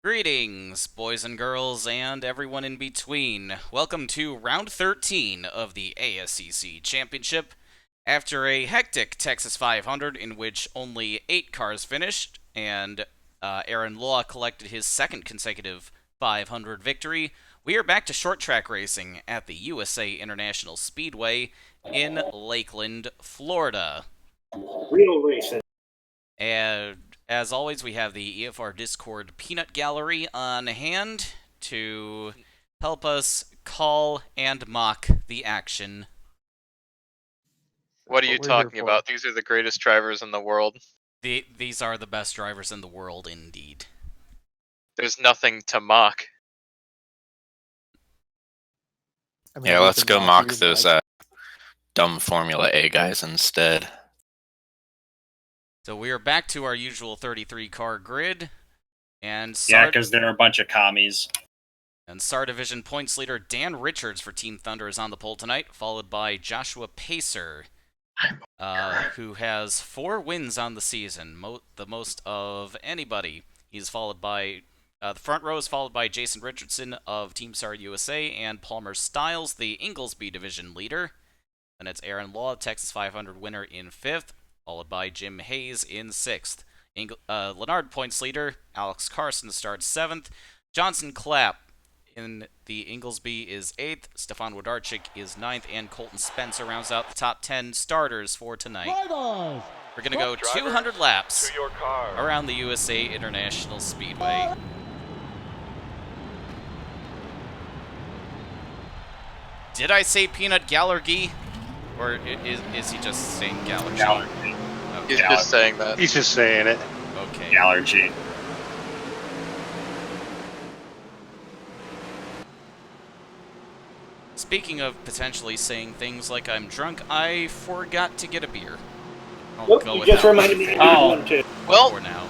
Greetings, boys and girls, and everyone in between. Welcome to round 13 of the ASCC Championship. After a hectic Texas 500 in which only 8 cars finished, and Aaron Law collected his second consecutive 500 victory, we are back to short track racing at the USA International Speedway in Lakeland, Florida. Real racing. And as always, we have the EFR Discord Peanut Gallery on hand to help us call and mock the action. What are you talking about? These are the greatest drivers in the world. These are the best drivers in the world, indeed. There's nothing to mock. Yeah, let's go mock those dumb Formula A guys instead. So we are back to our usual 33-car grid. And yeah, because they're a bunch of commies. And SAR Division points leader Dan Richards for Team Thunder is on the pole tonight, followed by Joshua Pacer, who has 4 wins on the season, the most of anybody. He's followed by, the front row is followed by Jason Richardson of Team SAR USA and Palmer Stiles, the Inglesby Division leader. Then it's Aaron Law, Texas 500 winner, in 5th, followed by Jim Hayes in 6th. Lennard points leader, Alex Carson starts 7th. Johnson Clapp in the Inglesby is 8th. Stefan Wodarczyk is 9th. And Colton Spencer rounds out the top 10 starters for tonight. We're going to go 200 laps around the USA International Speedway. Did I say Peanut Gallery? Or is he just saying Galaxy? Gallery. He's just saying that. He's just saying it. Okay. Gallery. Speaking of potentially saying things like I'm drunk, I forgot to get a beer. You just reminded me of one too. Well, for now.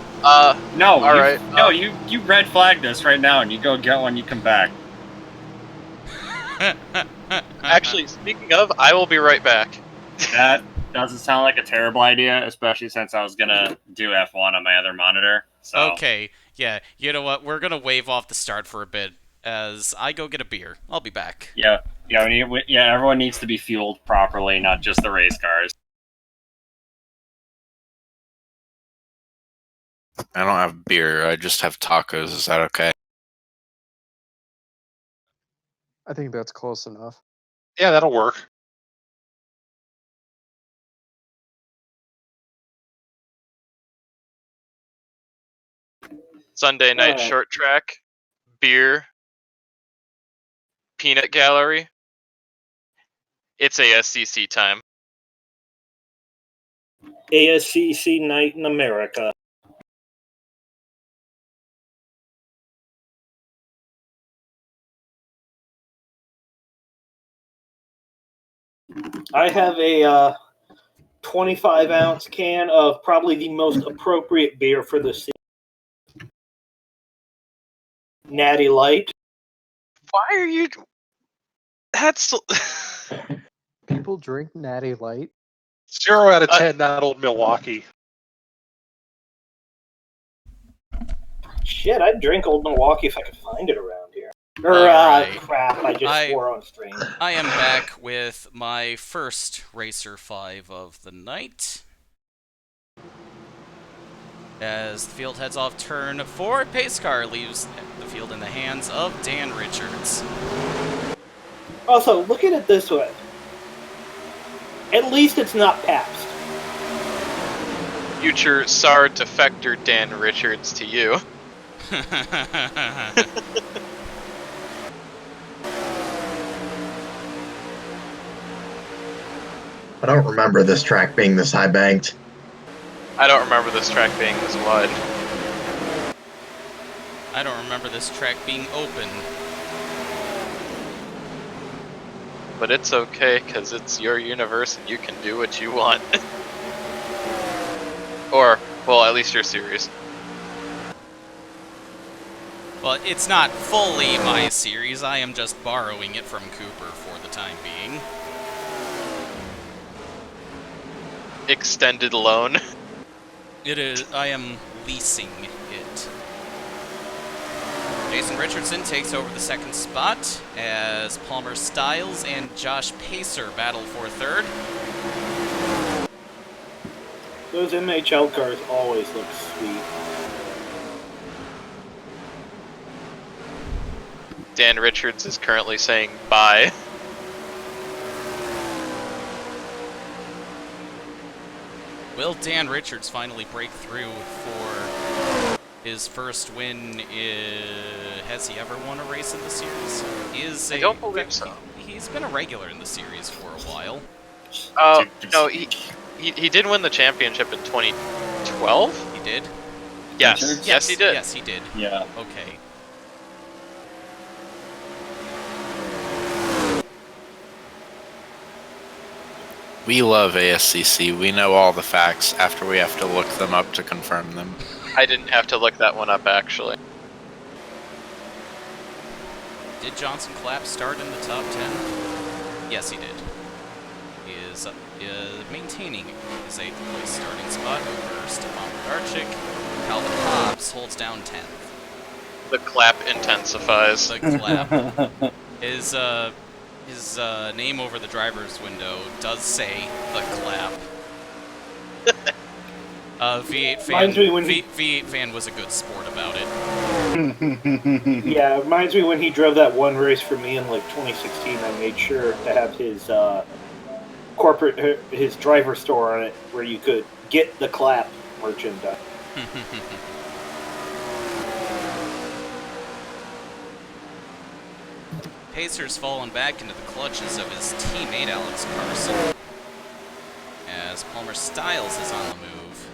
No, all right. No, you red flagged us right now, and you go get one. You come back. Actually, speaking of, I will be right back. That doesn't sound like a terrible idea, especially since I was gonna do F1 on my other monitor. So. Okay, yeah. You know what? We're gonna wave off the start for a bit as I go get a beer. I'll be back. Yeah. Everyone needs to be fueled properly, not just the race cars. I don't have beer, I just have tacos. Is that okay? I think that's close enough. Yeah, that'll work. Sunday night short track, beer, peanut gallery. It's ASCC time. ASCC night in America. I have a 25-ounce can of probably the most appropriate beer for the season. Natty Light. Why are you... That's... People drink Natty Light? 0 out of 10, not old Milwaukee. Shit, I'd drink Old Milwaukee if I could find it around here. Crap, I just swore on stream. I am back with my first Racer 5 of the night. As the field heads off turn 4, pace car leaves the field in the hands of Dan Richards. Also, look at it this way. At least it's not Pabst. Future SAR defector Dan Richards to you. I don't remember this track being this high banked. I don't remember this track being this wide. I don't remember this track being open. But it's okay, because it's your universe and you can do what you want. Or, well, at least your series. Well, it's not fully my series. I am just borrowing it from Cooper for the time being. Extended loan. It is. I am leasing it. Jason Richardson takes over the second spot as Palmer Styles and Josh Pacer battle for third. Those MHL cars always look sweet. Dan Richards is currently saying bye. Will Dan Richards finally break through for his first win? Has he ever won a race in the series? I don't believe so. He's been a regular in the series for a while. No, he did win the championship in 2012? He did? Yes, yes he did. Yes, he did. Yeah. Okay. We love ASCC. We know all the facts after we have to look them up to confirm them. I didn't have to look that one up, actually. Did Johnson Clapp start in the top 10? Yes, he did. He is maintaining his 8th place starting spot over Stefan Darchik. Calvin Hobbs holds down 10th. The clap intensifies. The Clapp. His name over the driver's window does say the Clap. V8 fan. V8 fan was a good sport about it. Yeah, it reminds me when he drove that one race for me in like 2016. I made sure to have his his driver store on it where you could get the Clap merchandise. Pacer's fallen back into the clutches of his teammate Alex Carson as Palmer Styles is on the move.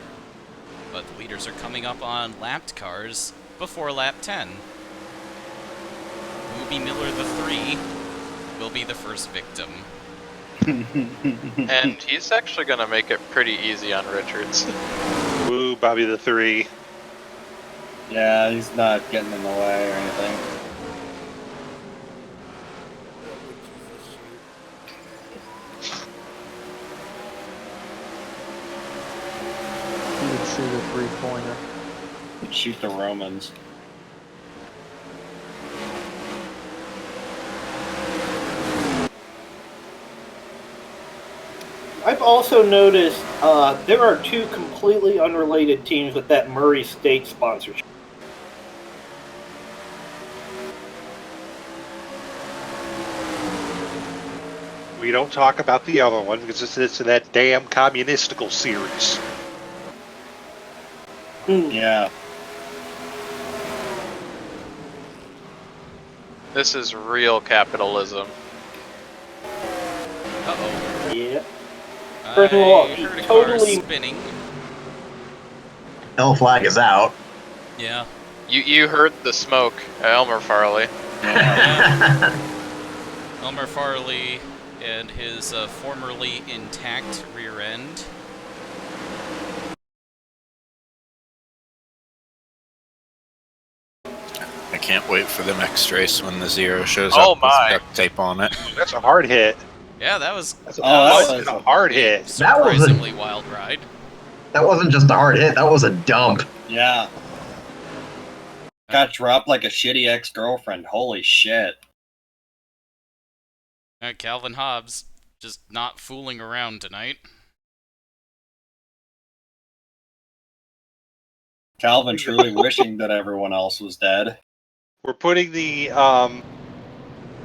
But the leaders are coming up on lapped cars before lap 10. Ruby Miller the 3 will be the first victim. And he's actually going to make it pretty easy on Richards. Woo, Bobby the 3. Yeah, he's not getting in the way or anything. He would shoot a three-pointer. Shoot the Romans. I've also noticed there are two completely unrelated teams with that Murray State sponsorship. We don't talk about the other one because it's in that damn communistical series. Yeah. This is real capitalism. Uh-oh. Yeah. I First of all, heard he a car totally- spinning. L flag is out. Yeah. You heard the smoke, Elmer Farley. Elmer Farley and his formerly intact rear end. I can't wait for the next race when the zero shows Oh up my. with duct tape on it. That's a hard hit. Yeah, that was That's that a hard hit. That was a- surprisingly wild ride. That wasn't just a hard hit, that was a dump. Yeah. Got dropped like a shitty ex-girlfriend. Holy shit. Calvin Hobbs just not fooling around tonight. Calvin truly wishing that everyone else was dead. We're putting the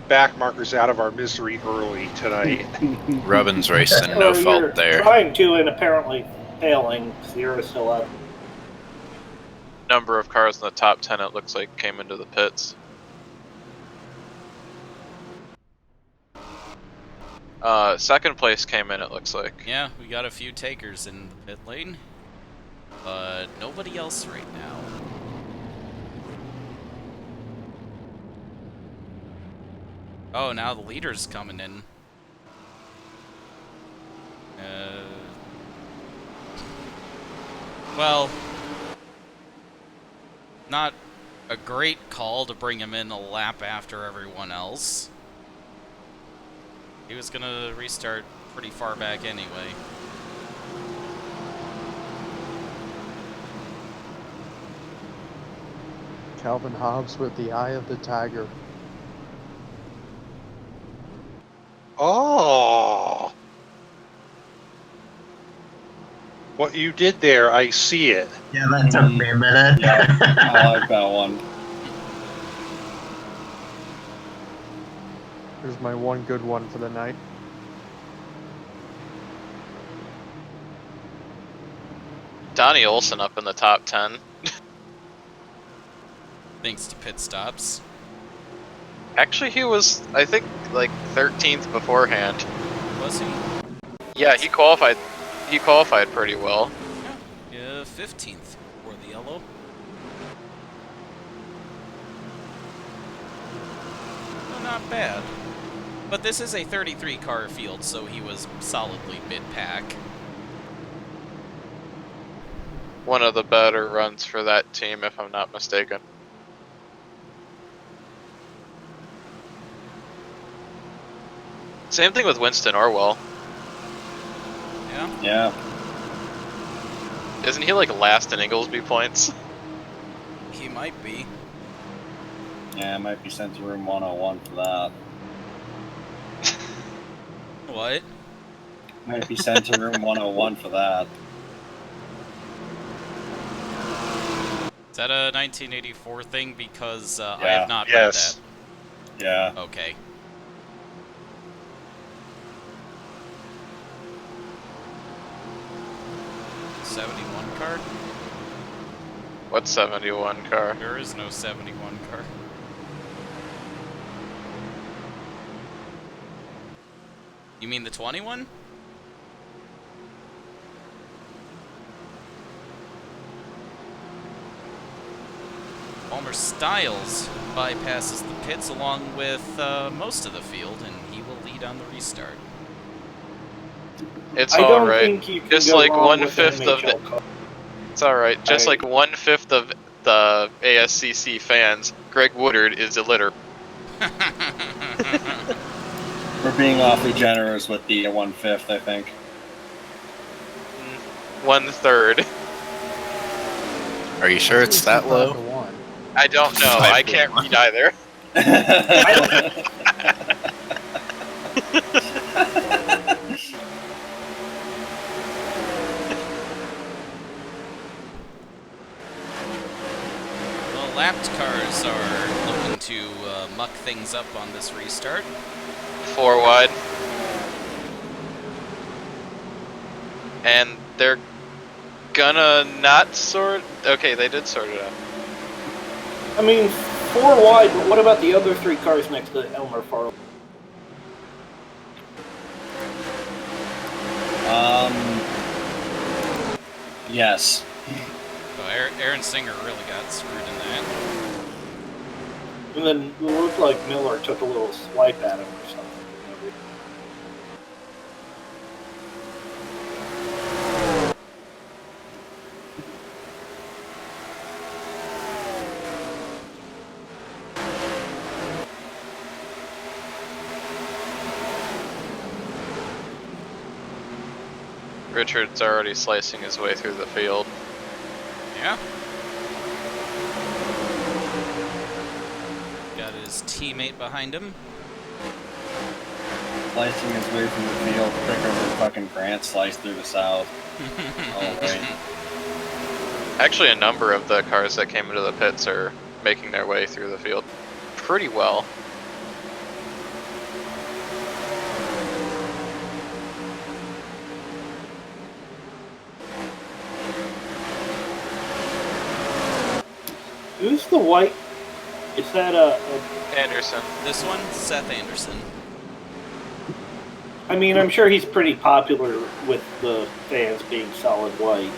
back markers out of our misery early tonight. Rubbin's racing, no Or you're fault there. trying to and apparently failing. Zero still up. Number of cars in the top 10, it looks like, came into the pits. Second place came in, it looks like. Yeah, we got a few takers in the pit lane, but nobody else right now. Oh, now the leader's coming in. Well, not a great call to bring him in a lap after everyone else. He was gonna restart pretty far back anyway. Calvin Hobbs with the eye of the tiger. Oh. What you did there, I see it. Yeah, that took me a minute. Yeah, I like that one. Here's my one good one for the night. Donnie Olson up in the top 10. Thanks to pit stops. Actually, he was, I think, like 13th beforehand. Was he? Yeah, he qualified. He qualified pretty well. Yeah, 15th for the yellow. Well, not bad. But this is a 33 car field, so he was solidly mid-pack. One of the better runs for that team, if I'm not mistaken. Same thing with Winston Orwell. Yeah? Yeah. Isn't he like last in Inglesby points? He might be. Yeah, I might be sent to room 101 for that. What? Might be sent to room 101 for that. Is that a 1984 thing? Because I Yeah. have not Yes. read Yeah. that. Okay. '71 car? What 71 car? There is no '71 car. You mean the 21? Palmer Styles bypasses the pits along with most of the field, and he will lead on the restart. It's I don't alright. think you can Just go like wrong with 1/5 of NHL car. It's alright. Just I- like 1/5 of the ASCC fans, Greg Woodard is illiterate. We're being awfully generous with the 1/5, I think. 1/3. Are you sure it's that 65 low? to 1. I don't know. I can't read either. Well, lapped cars are looking to muck things up on this restart. 4 wide. And they're gonna not sort. Okay, they did sort it out. I mean, 4 wide, but what about the other 3 cars next to Elmer Farley? Yes. Oh, Aaron Singer really got screwed in that. And then it looked like Miller took a little swipe at him or something. Richard's already slicing his way through the field. Yeah. Got his teammate behind him. Slicing his way through the field quicker than fucking Grant sliced through the south. Oh, right. Actually, a number of the cars that came into the pits are making their way through the field pretty well. Who's the white? Is that Anderson. This one, Seth Anderson. I mean, I'm sure he's pretty popular with the fans being solid white.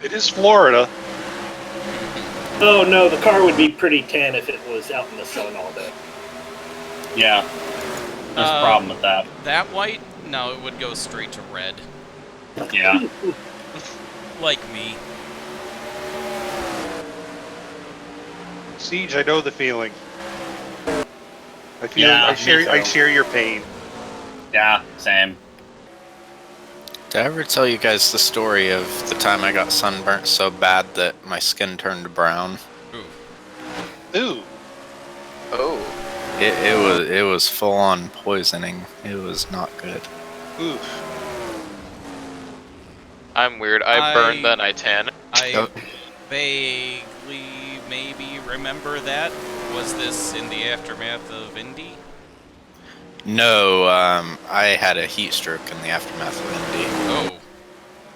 It is Florida. Oh no, the car would be pretty tan if it was out in the sun all day. Yeah. There's a problem with that. That white? No, it would go straight to red. Yeah. Like me. Siege, I know the feeling. I feel. Yeah, I me share. I too. share your pain. Yeah, same. Did I ever tell you guys the story of the time I got sunburnt so bad that my skin turned brown? Ooh. Oh. It was full on poisoning. It was not good. Ooh. I'm weird. I burn, then I tan. I vaguely maybe remember that. Was this in the aftermath of Indy? No, I had a heat stroke in the aftermath of Indy. Oh.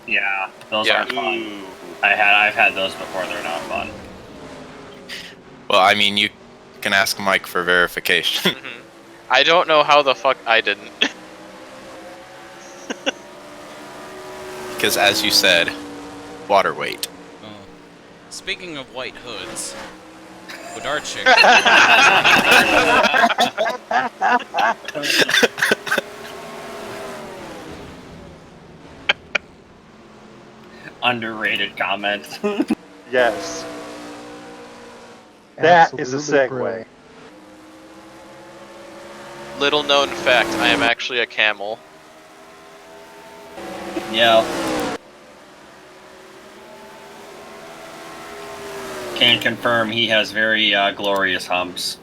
Yeah, those Yeah. aren't fun. Ooh. I've had those before. They're not fun. Well, I mean, you can ask Mike for verification. I don't know how the fuck I didn't. Because as you said, water weight. Oh. Speaking of white hoods, Wodarchik. Underrated comment. Yes. That is a Absolutely segue. brilliant. Little known fact, I am actually a camel. Yeah. Can confirm he has very glorious humps.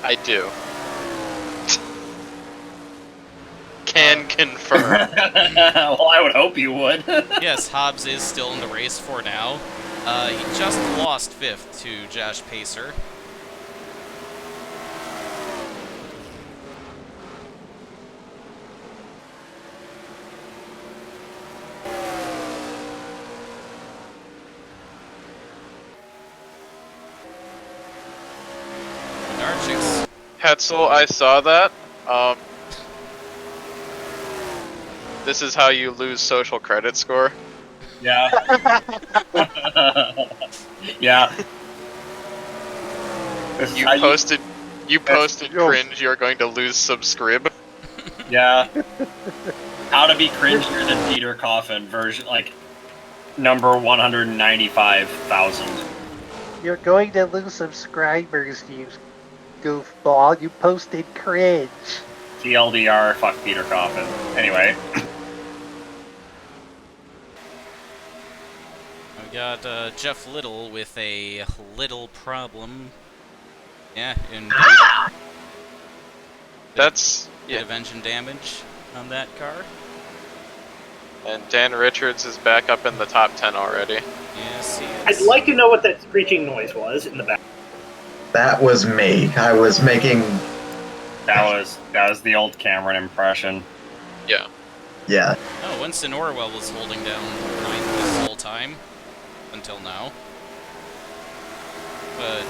I do. Can confirm. Well, I would hope you would. Yes, Hobbs is still in the race for now. He just lost 5th to Josh Pacer. Wodarchik's Hetzel, I saw that. This is how you lose social credit score. Yeah. Yeah. This is You how posted Yo. cringe, you're going to lose subscribe. Yeah. How to be cringier than Peter Coffin version, like, number 195,000. You're going to lose subscribers, you goofball. You posted cringe. TLDR, fuck Peter Coffin. Anyway. We got Jeff Little with a little problem. Yeah, indeed. That's Bit yeah. of engine damage on that car. And Dan Richards is back up in the top 10 already. Yes, he I'd is. like to know what that screeching noise was in the back. That was me. I was making. That was the old Cameron impression. Yeah. Yeah. Oh, Winston Orwell was holding down 9th this whole time. Until now. But,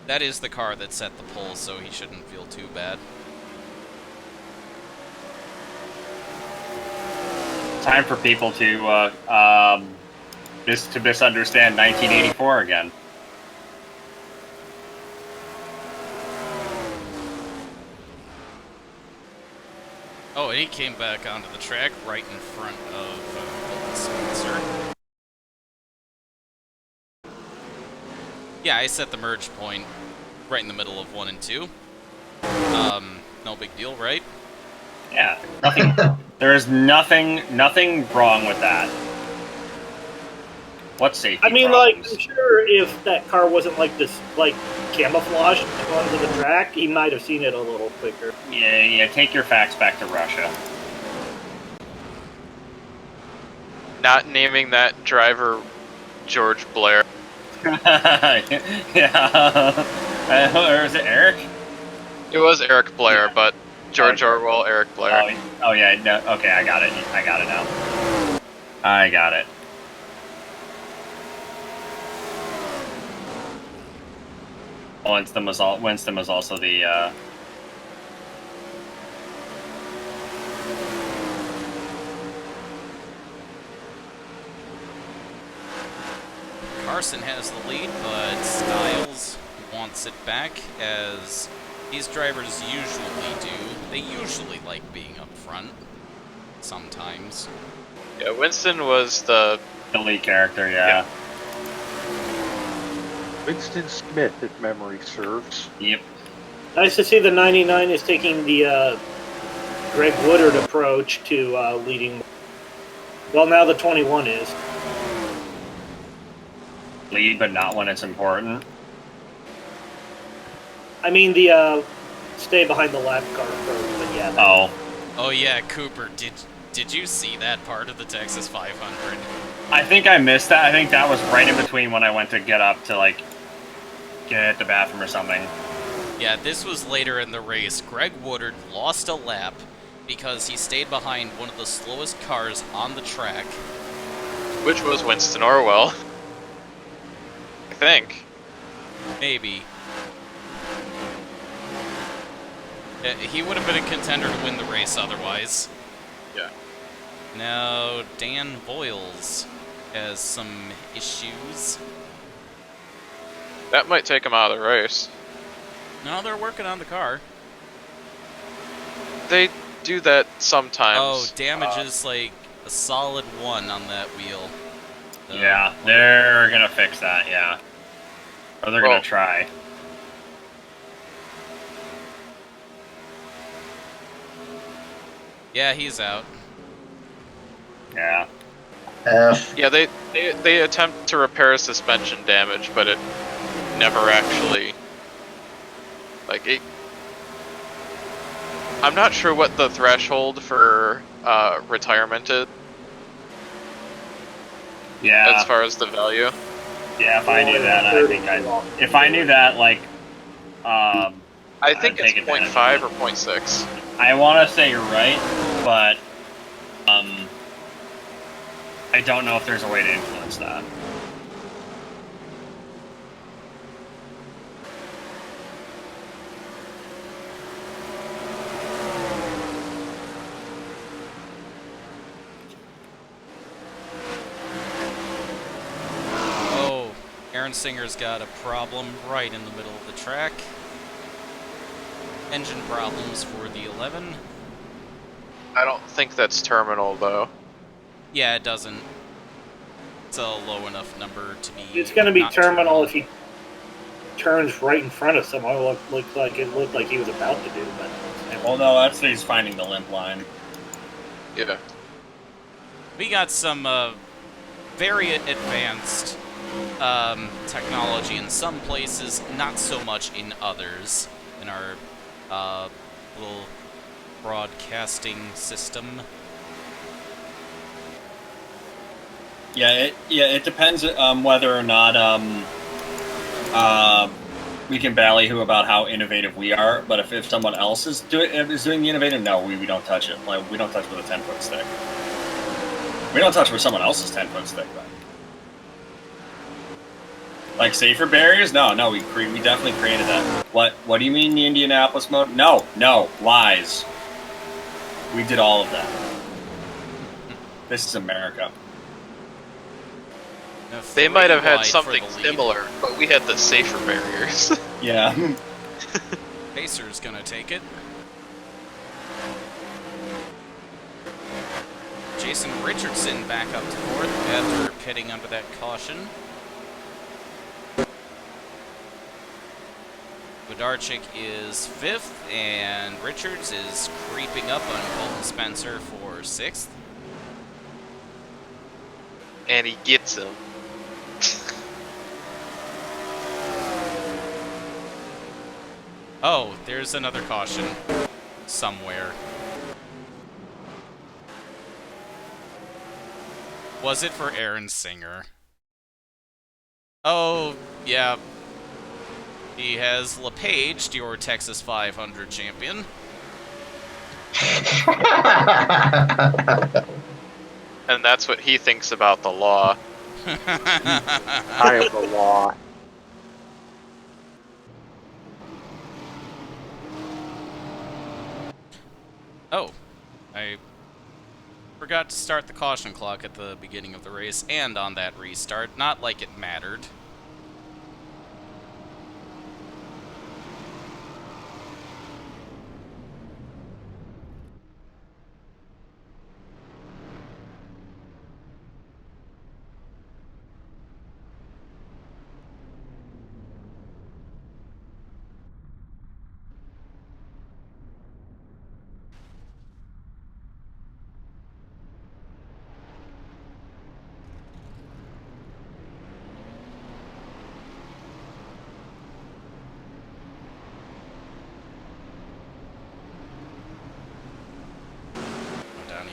that is the car that set the pole, so he shouldn't feel too bad. Time for people to misunderstand 1984 again. Oh, and he came back onto the track right in front of Spencer. Yeah, I set the merge point right in the middle of 1 and 2. No big deal, right? Yeah, nothing. There is nothing wrong with that. What safety? I mean, problems? like, I'm sure if that car wasn't like this, like, camouflaged onto the track, he might have seen it a little quicker. Yeah. Take your facts back to Russia. Not naming that driver George Blair. Yeah. Or is it Eric? It was Eric Blair, but George Orwell, Eric Blair. Oh yeah. No, okay, I got it. I got it now. I got it. Winston was also the. Carson has the lead, but Styles wants it back, as these drivers usually do. They usually like being up front. Sometimes. Yeah, Winston was the lead character, yeah. Winston Smith, if memory serves. Yep. Nice to see the 99 is taking the Greg Woodard approach to leading. Well, now the 21 is. Lead, but not when it's important. I mean the stay behind the lap car approach, but yeah. Oh yeah, Cooper, did you see that part of the Texas 500? I think I missed that. I think that was right in between when I went to get up to, like, get the bathroom or something. Yeah, this was later in the race. Greg Woodard lost a lap because he stayed behind one of the slowest cars on the track. Which was Winston Orwell. I think. Maybe. He would have been a contender to win the race otherwise. Yeah. Now, Dan Boyles has some issues. That might take him out of the race. No, they're working on the car. They do that sometimes. Oh, damage is like a solid 1 on that wheel. Yeah, they're gonna fix that, yeah. Or they're gonna try. Yeah, he's out. Yeah. Yeah, they attempt to repair suspension damage, but it never actually, like, I'm not sure what the threshold for retirement is. Yeah. As far as the value. Yeah, if I knew that, I think if I knew that, like, I think it's 0.5 or 0.6. I want to say you're right, but I don't know if there's a way to influence that. Oh, Aaron Singer's got a problem right in the middle of the track. Engine problems for the 11. I don't think that's terminal, though. Yeah, it doesn't. It's a low enough number to be. It's going to be terminal if he turns right in front of someone. It looked like he was about to do, but. Well, no, that's he's finding the limp line. Yeah. We got some very advanced technology in some places, not so much in others. In our little broadcasting system. Yeah, it depends whether or not we can ballyhoo about how innovative we are. But if someone else is doing the innovative, no, we don't touch it. Like, we don't touch with a 10-foot stick. We don't touch with someone else's 10-foot stick, though. Like safer barriers? No, we definitely created that. What do you mean the Indianapolis mode? No, lies. We did all of that. This is America. They might have had something similar, but we had the safer barriers. Yeah. Pacer's gonna take it. Jason Richardson back up to 4th after pitting under that caution. Wodarczyk is 5th, and Richards is creeping up on Colton Spencer for 6th. And he gets him. Oh, there's another caution somewhere. Was it for Aaron Singer? Oh, yeah. He has LePage, your Texas 500 champion. And that's what he thinks about the law. I am the law. Oh, I forgot to start the caution clock at the beginning of the race and on that restart. Not like it mattered.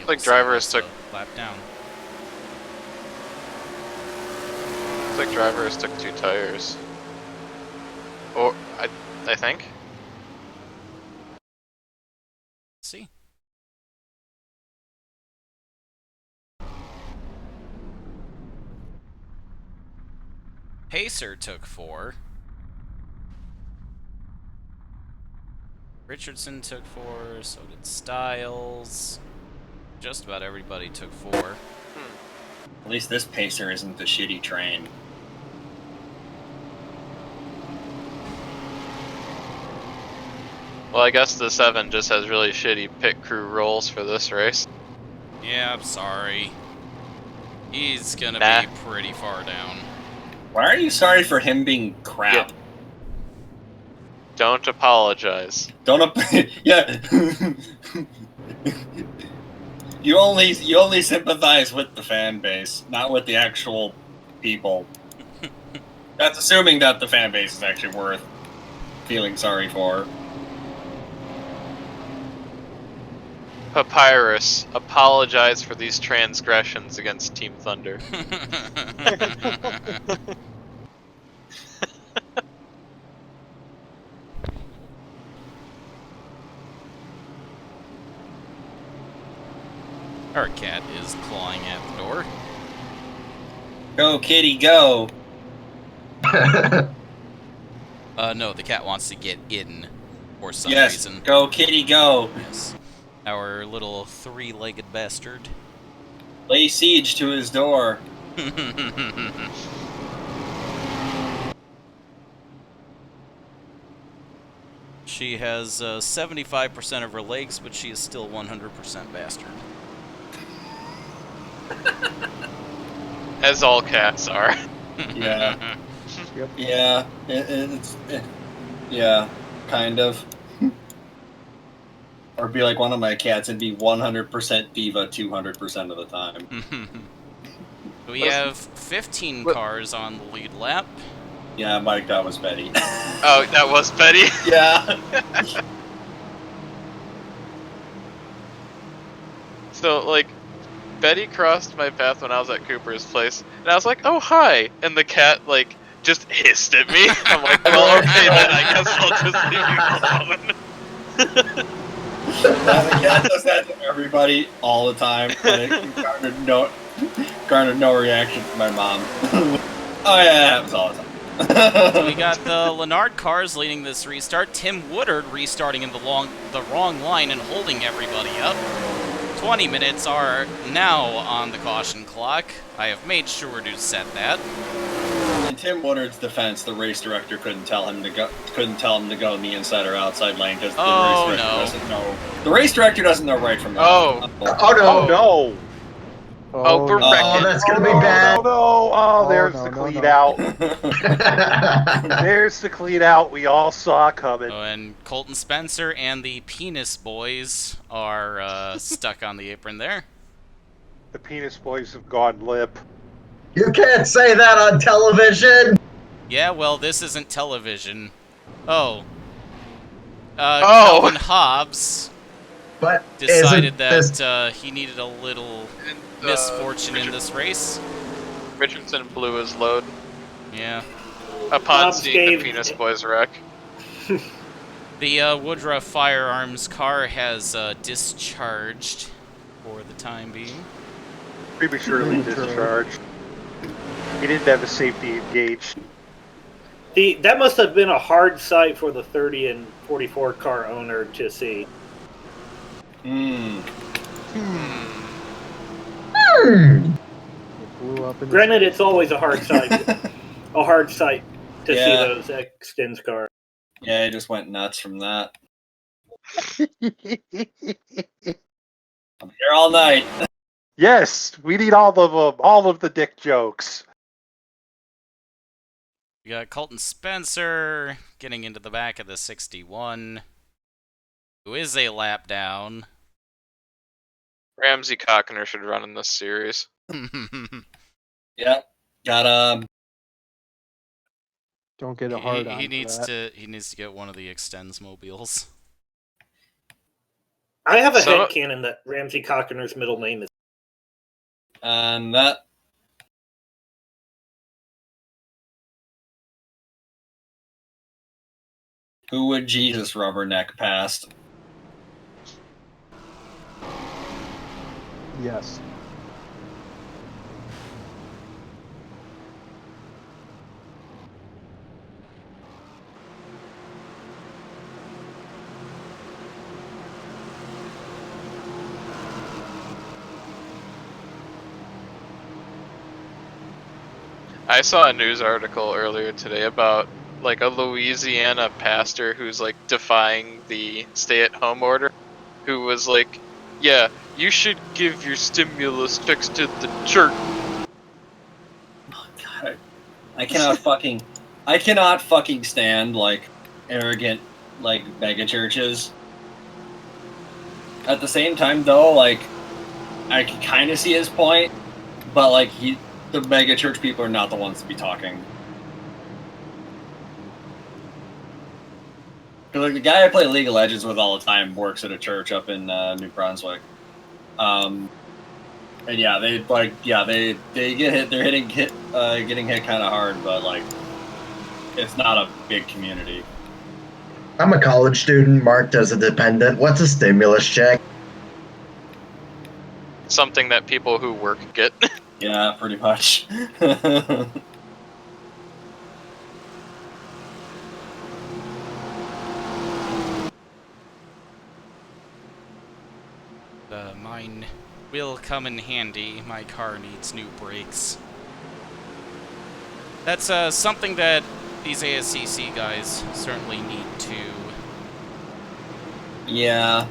able like to drivers save took the lap down. Looks like drivers took 2 tires. Or I think. Let's see. Pacer took 4. Richardson took 4, so did Styles. Just about everybody took 4. At least this pacer isn't the shitty train. Well, I guess the 7 just has really shitty pit crew rolls for this race. Yeah, I'm sorry. He's gonna Nah. be pretty far down. Why are you sorry for him being crap? Yeah. Don't apologize. Don't yeah. You only sympathize with the fan base, not with the actual people. That's assuming that the fan base is actually worth feeling sorry for. Papyrus, apologize for these transgressions against Team Thunder. Our cat is clawing at the door. Go, kitty, go! No, the cat wants to get in for some Yes, reason. go, kitty, go! Yes. Our little 3-legged bastard. Lay siege to his door. She has 75% of her legs, but she is still 100% bastard. As all cats are. Yeah. Yep. Yeah, yeah, kind of. Or be like one of my cats and be 100% diva 200% of the time. We have 15 cars on the lead lap. Yeah, Mike, that was Betty. Oh, that was Betty? Yeah. So, like, Betty crossed my path when I was at Cooper's place, and I was like, oh, hi! And the cat, like, just hissed at me. I'm like, well, okay, then I guess I'll just leave you alone. The cat does that to everybody all the time, and it garnered no reaction from my mom. Oh yeah, that happens all the time. So we got the Lennard cars leading this restart. Tim Woodard restarting in the wrong line and holding everybody up. 20 minutes are now on the caution clock. I have made sure to set that. In Tim Woodard's defense, the race director couldn't tell him to go in the inside or outside lane because the race director doesn't know. The race director doesn't know right from wrong. Oh no! No! Oh, we're no. wrecking. Oh, that's gonna be bad. Oh, no! Oh, there's no, the no, clean no. out. There's the clean out we all saw coming. Oh, and Colton Spencer and the Penis Boys are stuck on the apron there. The penis boys have gone lip. You can't say that on television. Yeah, well, this isn't television. Oh. Oh. Calvin Hobbs But decided isn't this that he needed a little misfortune in this race. Richardson blew his load Yeah. upon Hobbs seeing the gave- penis boys wreck. The Woodruff Firearms car has discharged for the time being. Prematurely discharged. He didn't have a safety engaged. That must have been a hard sight for the 30 and 44 car owner to see. It blew up in Granted, it's always a hard sight. A hard sight to see Yeah. those extends cars. Yeah, he just went nuts from that. I'm here all night. Yes, we need all of them. All of the dick jokes. We got Colton Spencer getting into the back of the 61, who is a lap down. Ramsey Cockner should run in this series. Yep. Got Don't get a hard on he needs for that. to get one of the extends mobiles. I have a So- headcanon that Ramsey Cockerner's middle name is. And that. Who would Jesus rubberneck past? Yes. I saw a news article earlier today about like a Louisiana pastor who's like defying the stay-at-home order, who was like, "Yeah, you should give your stimulus checks to the church." Oh, God, I cannot fucking stand like arrogant like mega churches. At the same time, though, like I can kind of see his point, but like the mega church people are not the ones to be talking. Because like the guy I play League of Legends with all the time works at a church up in New Brunswick, and yeah, they get hit. They're getting hit kind of hard, but like it's not a big community. I'm a college student marked as a dependent. What's a stimulus check? Something that people who work get. Yeah, pretty much. Mine will come in handy. My car needs new brakes. That's something that these ASCC guys certainly need to. Yeah,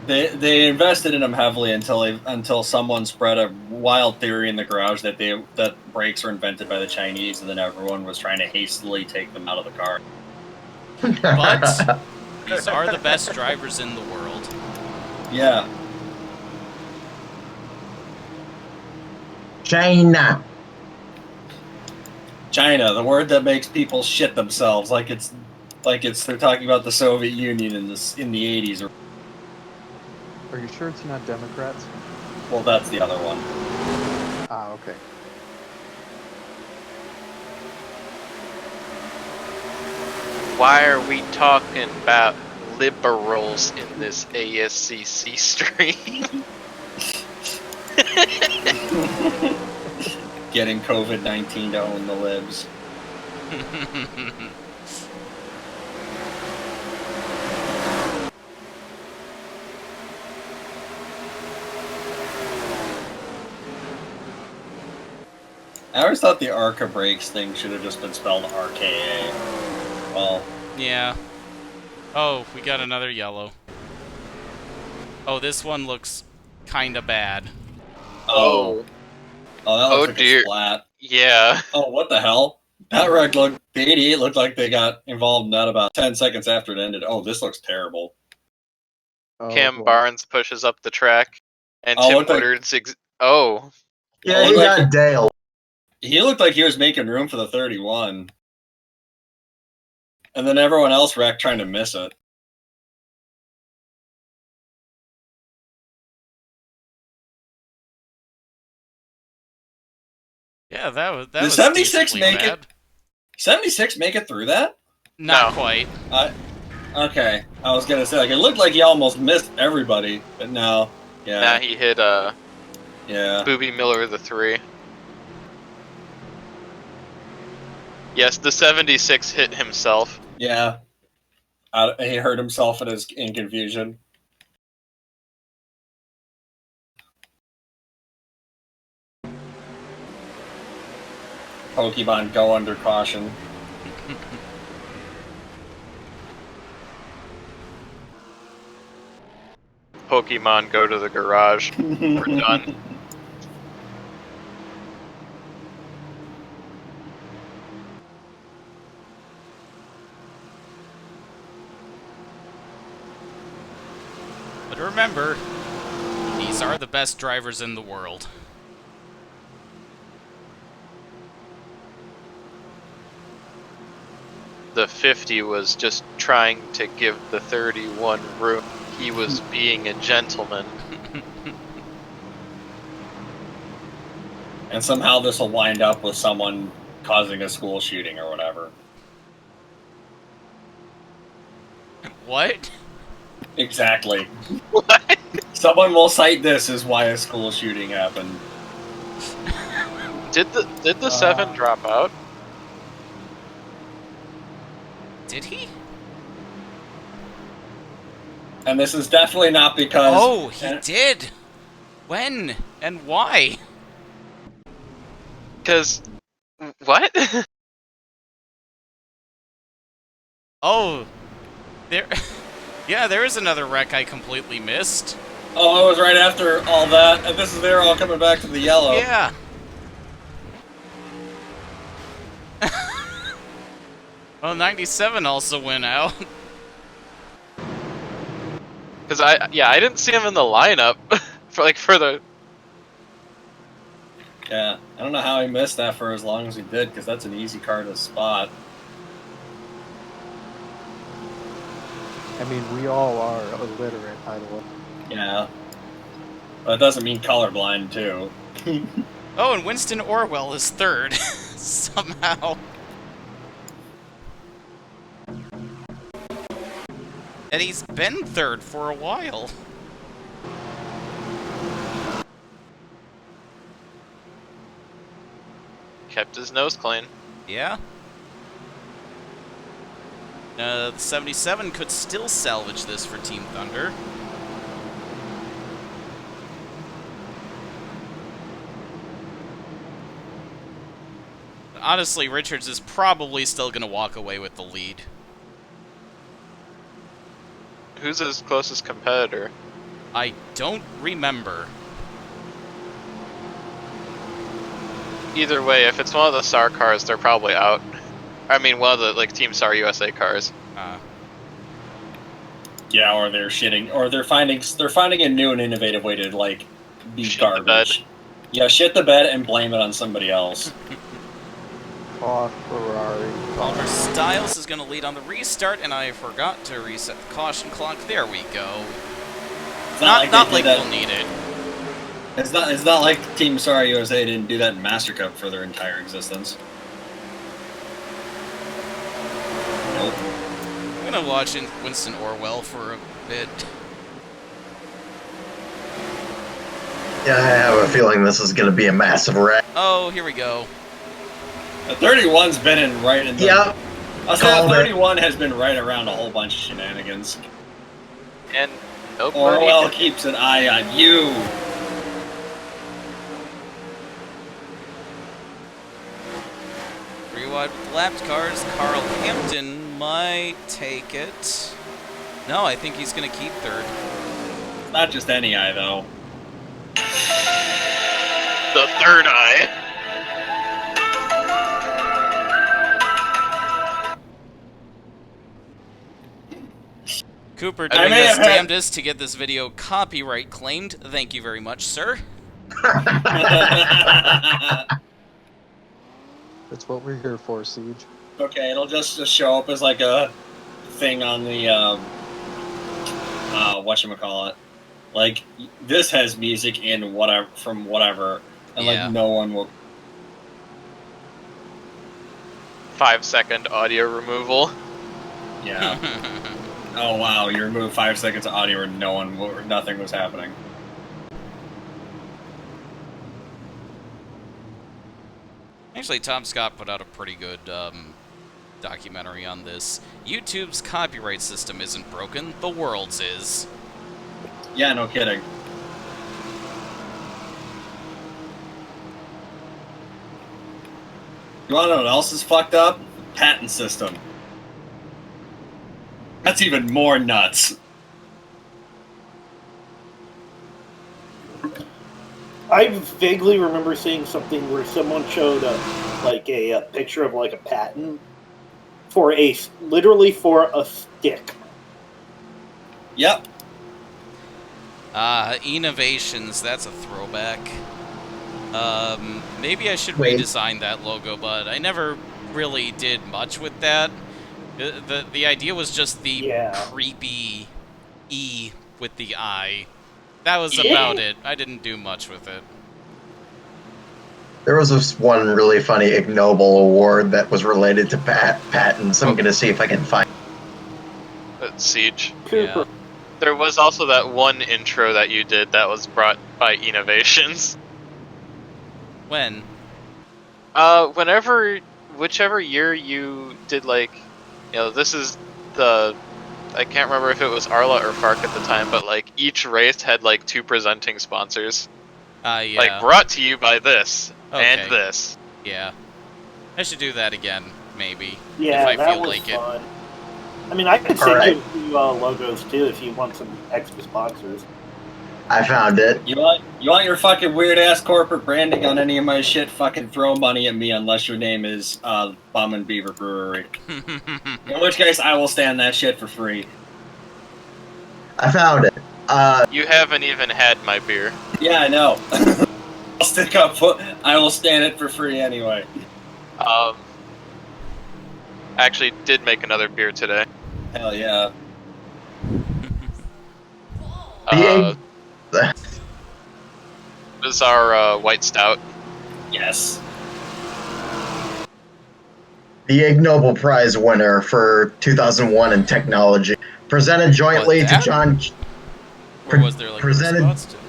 they invested in them heavily until someone spread a wild theory in the garage that brakes were invented by the Chinese, and then everyone was trying to hastily take them out of the car. But these are the best drivers in the world. Yeah. China. China, the word that makes people shit themselves, like it's they're talking about the Soviet Union in the 80s. Are you sure it's not Democrats? Well, that's the other one. Ah, okay. Why are we talking about liberals in this ASCC stream? Getting COVID-19 to own the libs. I always thought the Arca brakes thing should have just been spelled RKA. Well, Yeah. Oh, we got another yellow. Oh, this one looks kinda bad. oh, that looks like dear. a splat. Yeah. Oh, what the hell? That wreck the 88 looked like they got involved in that about 10 seconds after it ended. Oh, this looks terrible. Oh, Cam boy. Barnes pushes up the track, and Oh, Tim looked like- Woodard's oh. Yeah, Oh, he like- got Dale. He looked like he was making room for the 31. And then everyone else wrecked trying to miss it. Yeah, that was Did 76 decently make bad. it? 76 make it through that? Not No. quite. Okay, I was gonna say, like, it looked like he almost missed everybody, but no. Yeah. Now he hit Yeah. Booby Miller the 3. Yes, the 76 hit himself. Yeah. He hurt himself in confusion. Pokemon Go under caution. Pokemon go to the garage. We're done. But remember, these are the best drivers in the world. The 50 was just trying to give the 31 room. He was being a gentleman. And somehow this will wind up with someone causing a school shooting or whatever. What? Exactly. What? Someone will cite this as why a school shooting happened. Did the 7 drop out? Did he? And this is definitely not because... Oh, he did! When? And why? Because... What? Oh, there... Yeah, there is another wreck I completely missed. Oh, it was right after all that, and this is they're all coming back to the yellow. Yeah. Well, 97 also went out. Because I didn't see him in the lineup for the... Yeah, I don't know how he missed that for as long as he did, because that's an easy car to spot. I mean, we all are illiterate, by the way. Yeah. But it doesn't mean colorblind, too. Oh, and Winston Orwell is third. Somehow. And he's been third for a while. Kept his nose clean. Yeah. The 77 could still salvage this for Team Thunder. Honestly, Richards is probably still going to walk away with the lead. Who's his closest competitor? I don't remember. Either way, if it's one of the SAR cars, they're probably out. I mean, one of the Team SAR USA cars. Yeah, or they're shitting, or they're finding a new and innovative way to be Shit garbage. the bed. Yeah, shit the bed and blame it on somebody else. Oh, Ferrari. Oliver Styles is going to lead on the restart, and I forgot to reset the caution clock. There we go. It's Not like that. we'll need it. It's not like Team SAR USA didn't do that in Master Cup for their entire existence. Nope. I'm going to watch Winston Orwell for a bit. Yeah, I have a feeling this is going to be a massive wreck. Oh, here we go. The 31's been in right in the... Yeah. I'll say the 31 has been right around a whole bunch of shenanigans. And nope. Orwell keeps an eye on you. Rewide with lapped cars. Carl Hampton might take it. No, I think he's going to keep third. Not just any eye, though. The third eye. Cooper I doing may his have had- damnedest to get this video copyright claimed. Thank you very much, sir. That's what we're here for, Siege. Okay, it'll just show up as like a thing on the whatchamacallit. Like, this has music in whatever from whatever, and Yeah. like no one will. 5-second audio removal. Yeah. Oh wow, you removed 5 seconds of audio and nothing was happening. Actually, Tom Scott put out a pretty good documentary on this. YouTube's copyright system isn't broken, the world's is. Yeah, no kidding. You wanna know what else is fucked up? Patent system. That's even more nuts. I vaguely remember seeing something where someone showed a picture of like a patent for literally for a stick. Yep. Innovations, that's a throwback. Maybe I should Wait. redesign that logo, but I never really did much with that. The idea was just the Yeah. creepy E with the eye. That was Yeah. about it. I didn't do much with it. There was this one really funny ignoble award that was related to patents. I'm gonna see if I can find. Siege. Cooper. Yeah. There was also that one intro that you did that was brought by Innovations. When? Whichever year you did, like, this is the, I can't remember if it was Arla or Fark at the time, but like each race had like 2 presenting sponsors. Yeah. Like, brought to you by this and Okay. this. Yeah. I should do that again, maybe. Yeah, if I that feel was like fun. I mean, I could send Alright. you a few logos too if you want some extra sponsors. I found it. You want your fucking weird ass corporate branding on any of my shit? Fucking throw money at me unless your name is Bum and Beaver Brewery. In which case, I will stand that shit for free. I found it. You haven't even had my beer. Yeah, I know. I'll stick up. I will stand it for free anyway. Actually did make another beer today. Hell yeah. The This is our white stout. Yes. The Ig Nobel Prize winner for 2001 in technology, presented jointly What, to that? John. Or was there like presented- a response to it?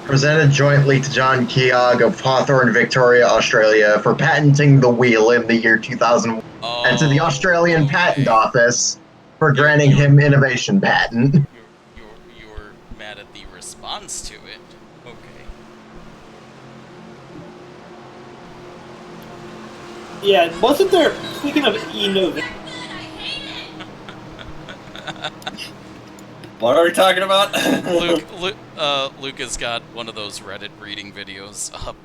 Presented jointly to John Keogh of Hawthorne, Victoria, Australia, for patenting the wheel in the year 2001, and to the Australian okay. Patent Office for You're- granting you're- him innovation patent. You're mad at the response to it. Okay. Yeah, wasn't there? Speaking of innovation, What are we talking about? Luke has got one of those Reddit reading videos up.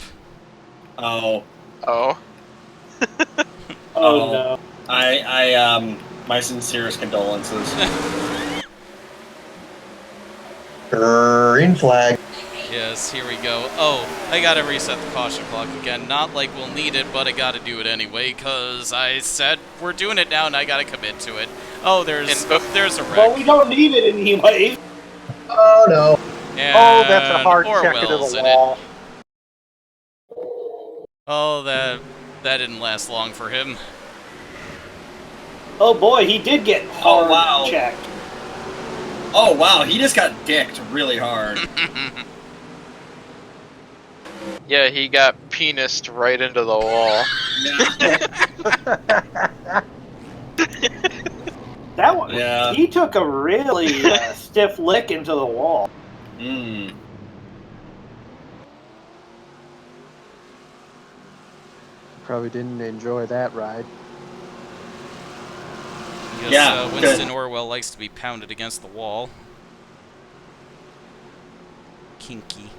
Oh. Oh. oh no. My sincerest condolences. Green flag. Yes, here we go. Oh, I gotta reset the caution clock again. Not like we'll need it, but I gotta do it anyway, cause I said we're doing it now and I gotta commit to it. Oh, there's a Well, wreck. we don't need it anyway. Oh no. And Oh, that's a hard check into Orwell's the in wall. it. Oh, that didn't last long for him. Oh boy, he did get hard wow. checked. Oh wow, he just got dicked really hard. Yeah, he got penised right into the wall. That one. Yeah. He took a really stiff lick into the wall. Mm. Probably didn't enjoy that ride. Yes, Yeah, Winston good. Orwell likes to be pounded against the wall. Kinky.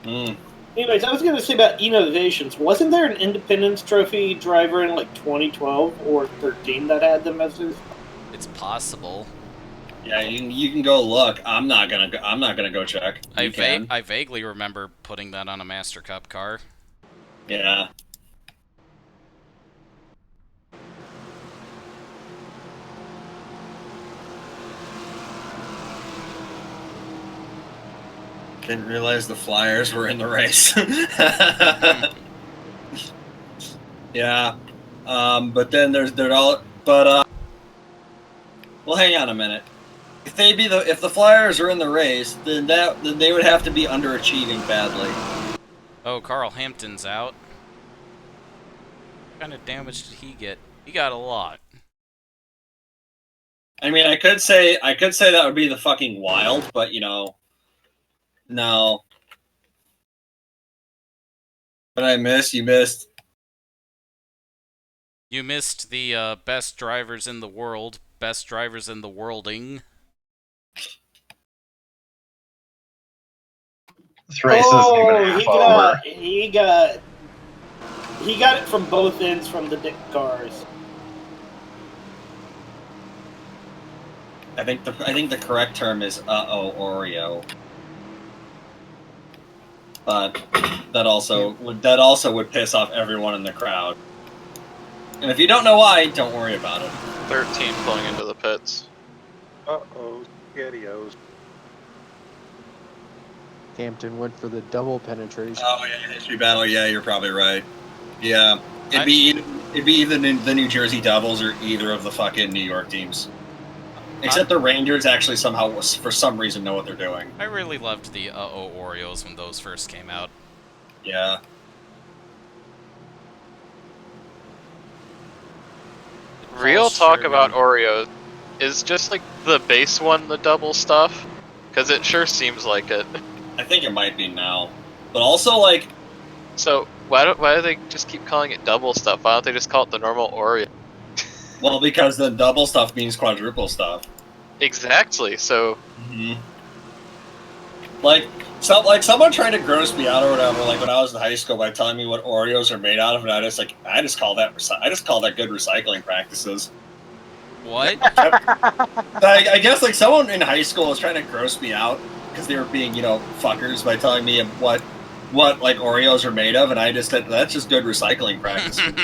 Mm. Anyways, I was going to say about innovations. Wasn't there an Independence Trophy driver in like 2012 or 13 that had them as his? It's possible. Yeah, you can go look. I'm not gonna go check. You can. I vaguely remember putting that on a Master Cup car. Yeah. Didn't realize the Flyers were in the race. Yeah. But then they're all. But well, hang on a minute. If the Flyers are in the race, then they would have to be underachieving badly. Oh, Carl Hampton's out. What kind of damage did he get? He got a lot. I mean, I could say that would be the fucking Wild, but no. What I missed, you missed. You missed the best drivers in the world. Best drivers in the worlding. This race isn't even Oh, half over. he got it from both ends from the dick cars. I think the correct term is Oreo. But that also would piss off everyone in the crowd. And if you don't know why, don't worry about it. 13 pulling into the pits. Uh-oh, spaghettios. Hampton went for the double penetration. Oh yeah, history battle. Yeah, you're probably right. Yeah, it'd be either the New Jersey Devils or either of the fucking New York teams. Except the Rangers actually somehow, for some reason, know what they're doing. I really loved the Uh-Oh Oreos when those first came out. Yeah. Real talk about Oreos. Is just like the base one the double stuff? Because it sure seems like it. I think it might be now. But also, like... So, why do they just keep calling it double stuff? Why don't they just call it the normal Oreo? Well, because the double stuff means quadruple stuff. Exactly, so... Like someone tried to gross me out or whatever, like when I was in high school by telling me what Oreos are made out of, and I just call that good recycling practices. What? I guess like someone in high school was trying to gross me out because they were being, fuckers by telling me what like Oreos are made of, and I just said that's just good recycling practices.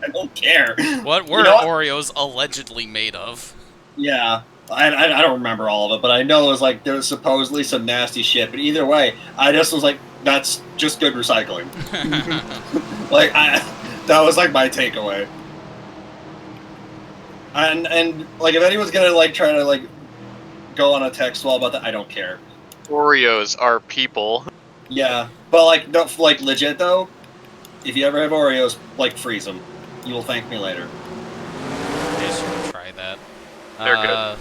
I don't care. What were Oreos allegedly made of? Yeah. I don't remember all of it, but I know there was supposedly some nasty shit. But either way, I just was like, that's just good recycling. That was like my takeaway. And like if anyone's gonna try to go on a text wall about that, I don't care. Oreos are people. Yeah, but no, legit though, if you ever have Oreos, freeze them. You will thank me later. I should try that. They're good.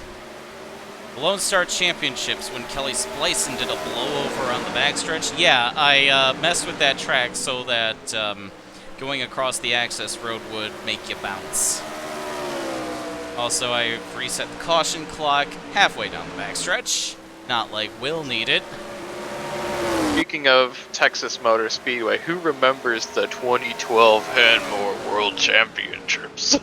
Lone Star Championships, when Kelly Splicin did a blowover on the backstretch. Yeah, I messed with that track so that going across the access road would make you bounce. Also, I reset the caution clock halfway down the backstretch. Not like Will needed. Speaking of Texas Motor Speedway, who remembers the 2012 Hanmore World Championships?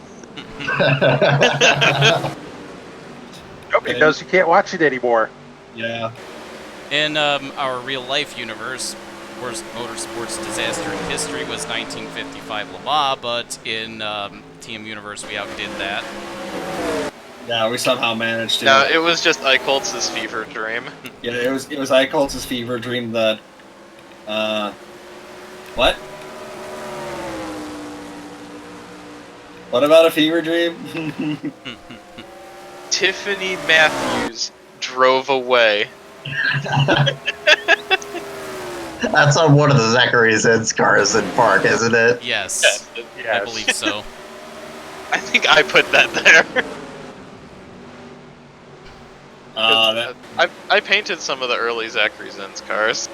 Because you can't watch it anymore. Yeah. In our real-life universe, worst motorsports disaster in history was 1955 Le Mans, but in TM Universe we outdid that. Yeah, we somehow managed to. No, it was just Eichholz's fever dream. Yeah, it was Eichholz's fever dream that. What? What about a fever dream? Tiffany Matthews drove away. That's on one of the Zachary Zins cars in Park, isn't it? Yes. I believe so. I think I put that there. I painted some of the early Zachary Zins cars.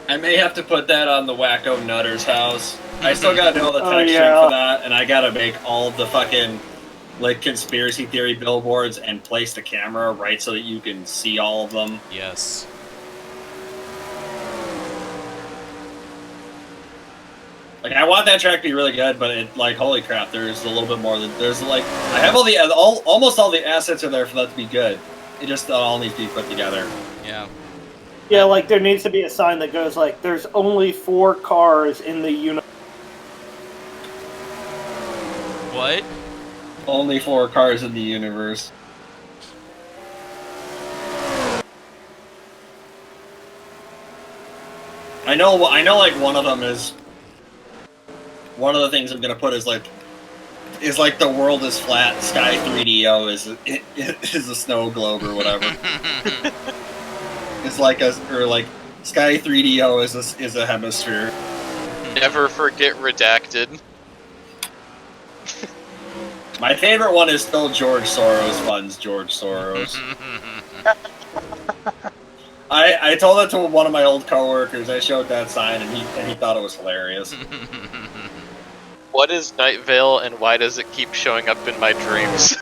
I may have to put that on the Wacko Nutter's house. I still gotta do all the texturing for that, and I gotta make all the fucking conspiracy theory billboards and place the camera right so that you can see all of them. Yes. I want that track to be really good, but holy crap, there's a little bit more than there's I have almost all the assets are there for that to be good. It just all needs to be put together. Yeah. Yeah, there needs to be a sign that goes there's only 4 cars in the universe. What? Only 4 cars in the universe. I know one of them is one of the things I'm gonna put is the world is flat, Sky 3DO is a snow globe or whatever. It's Sky 3DO is a hemisphere. Never forget Redacted. My favorite one is still George Soros funds George Soros. I told that to one of my old coworkers. I showed that sign, and he thought it was hilarious. What is Night Vale, and why does it keep showing up in my dreams?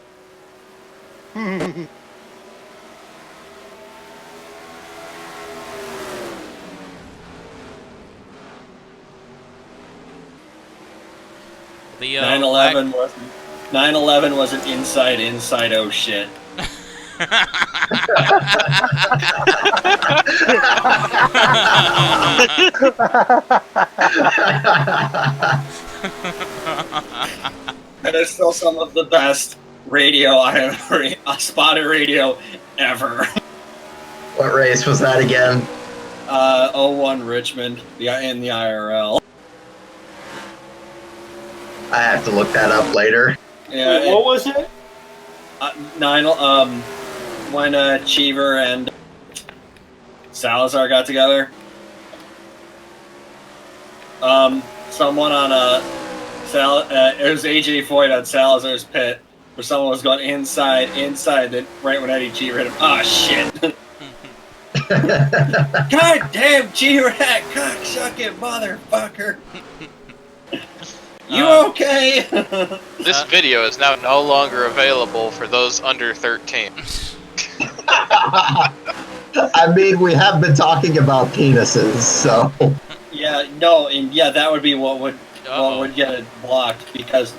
The 9/11 was an inside oh shit. That is still some of the best radio I have spotted radio ever. What race was that again? 01 Richmond, in the IRL. I have to look that up later. Yeah. Wait, what was it? When Cheever and Salazar got together. Someone on it was AJ Foyt on Salazar's pit, where someone was going inside, then right when Eddie Cheever hit him. Ah, shit. God damn, G-Rat, cocksucking motherfucker. You okay? This video is now no longer available for those under 13. I mean, we have been talking about penises, so. Yeah, no, and yeah, that would be what would get it blocked because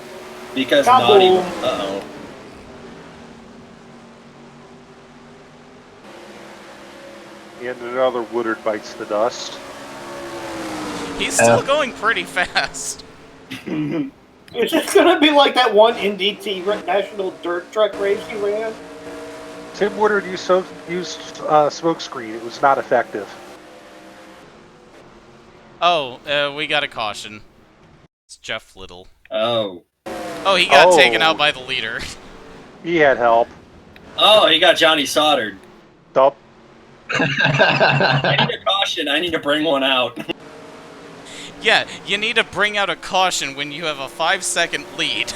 naughty. Uh-oh. And another Woodard bites the dust. He's still going pretty fast. Is this gonna be like that one NDT National Dirt Truck race he ran? Tim Woodard used smokescreen. It was not effective. Oh, we got a caution. It's Jeff Little. Oh. Oh, he got taken out by the leader. He had help. Oh, he got Johnny soldered. Yup. I need a caution. I need to bring one out. Yeah, you need to bring out a caution when you have a 5-second lead.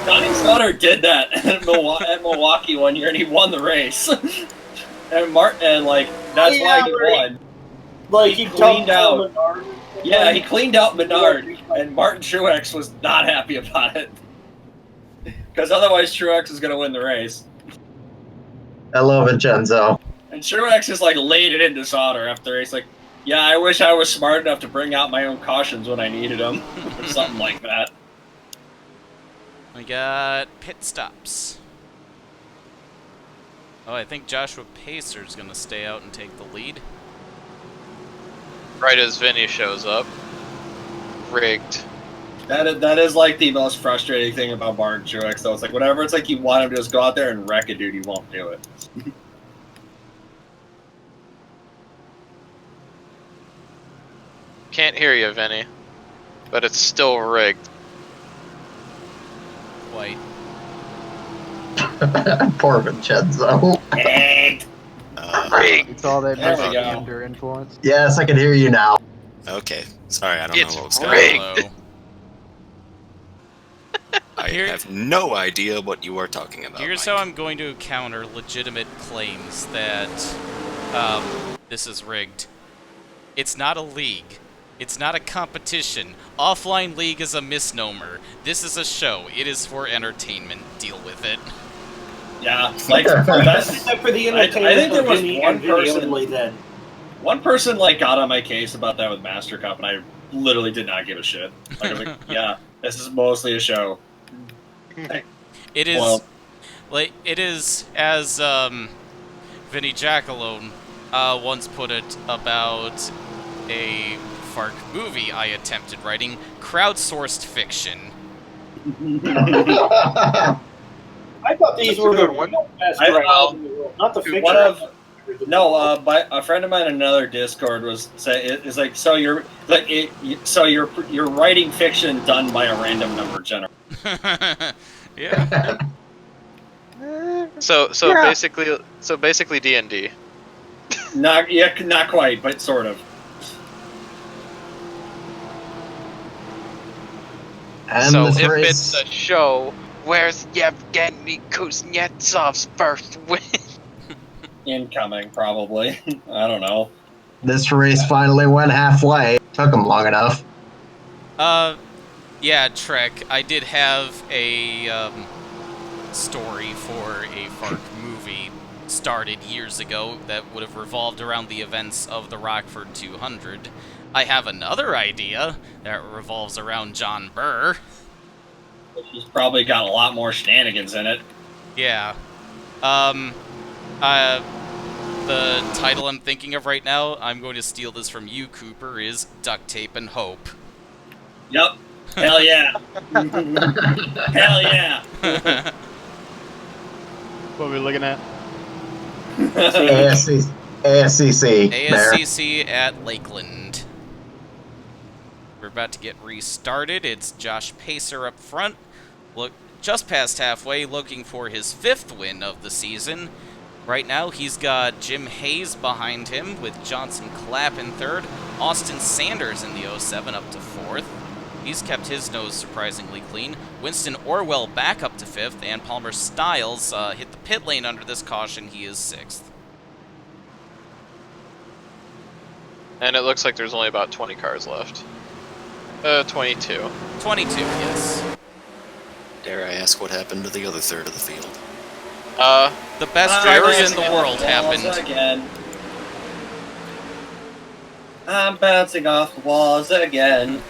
Johnny Sutter did that at Milwaukee one year, and he won the race. And that's why he won. Like he cleaned out. Yeah, he cleaned out Menard, and Martin Truex was not happy about it. Because otherwise Truex was going to win the race. Hello, Vincenzo. And Truex just laid it into Sauter after the race, yeah, I wish I was smart enough to bring out my own cautions when I needed them, or something like that. We got pit stops. Oh, I think Joshua Pacer's gonna stay out and take the lead. Right as Vinny shows up. Rigged. That is the most frustrating thing about Martin Truex, though. It's whenever you want him to just go out there and wreck a dude, he won't do it. Can't hear you, Vinny. But it's still rigged. White. Poor Vincenzo. Rigged. It's all that There we Mr. go. Under influence. Yes, I can hear you now. Okay, sorry, I don't It's know what was rigged. going on. I have no idea what you are talking about. Here's Mike. how I'm going to counter legitimate claims that this is rigged. It's not a league. It's not a competition. Offline league is a misnomer. This is a show. It is for entertainment. Deal with it. Yeah, that's Except for the I entertainment think there was Vinny one and Vinny person- only then. one person got on my case about that with Master Cup, and I literally did not give a shit. I was yeah, this is mostly a show. It is, Well- it is as Vinny Jackalone once put it about a FARC movie I attempted writing, crowdsourced fiction. I thought these That's a were the good one. best I- rounds in the world, not the fiction. A friend of mine in another Discord was so you're you're writing fiction done by a random number generator. Yeah. So Yeah. basically D&D. Not quite, but sort of. And So this if race, it's a show, where's Yevgeny Kuznetsov's first win? Incoming, probably. I don't know. this race finally went halfway. Took him long enough. Yeah, Trek. I did have a story for a FARC movie started years ago that would have revolved around the events of the Rockford 200. I have another idea that revolves around John Burr. She's probably got a lot more shenanigans in it. Yeah. The title I'm thinking of right now, I'm going to steal this from you, Cooper, is Duct Tape and Hope. Yep. Hell yeah. Hell yeah. What are we looking at? ASCC. ASCC. There. ASCC at Lakeland. We're about to get restarted. It's Josh Pacer up front. Look, just past halfway, looking for his 5th win of the season. Right now, he's got Jim Hayes behind him with Johnson Clapp in 3rd. Austin Sanders in the 07 up to 4th. He's kept his nose surprisingly clean. Winston Orwell back up to 5th, and Palmer Styles hit the pit lane under this caution. He is 6th. And it looks like there's only about 20 cars left. 22. 22, yes. Dare I ask what happened to the other third of the field? The best drivers in the world happened. Again. I'm bouncing off the walls again.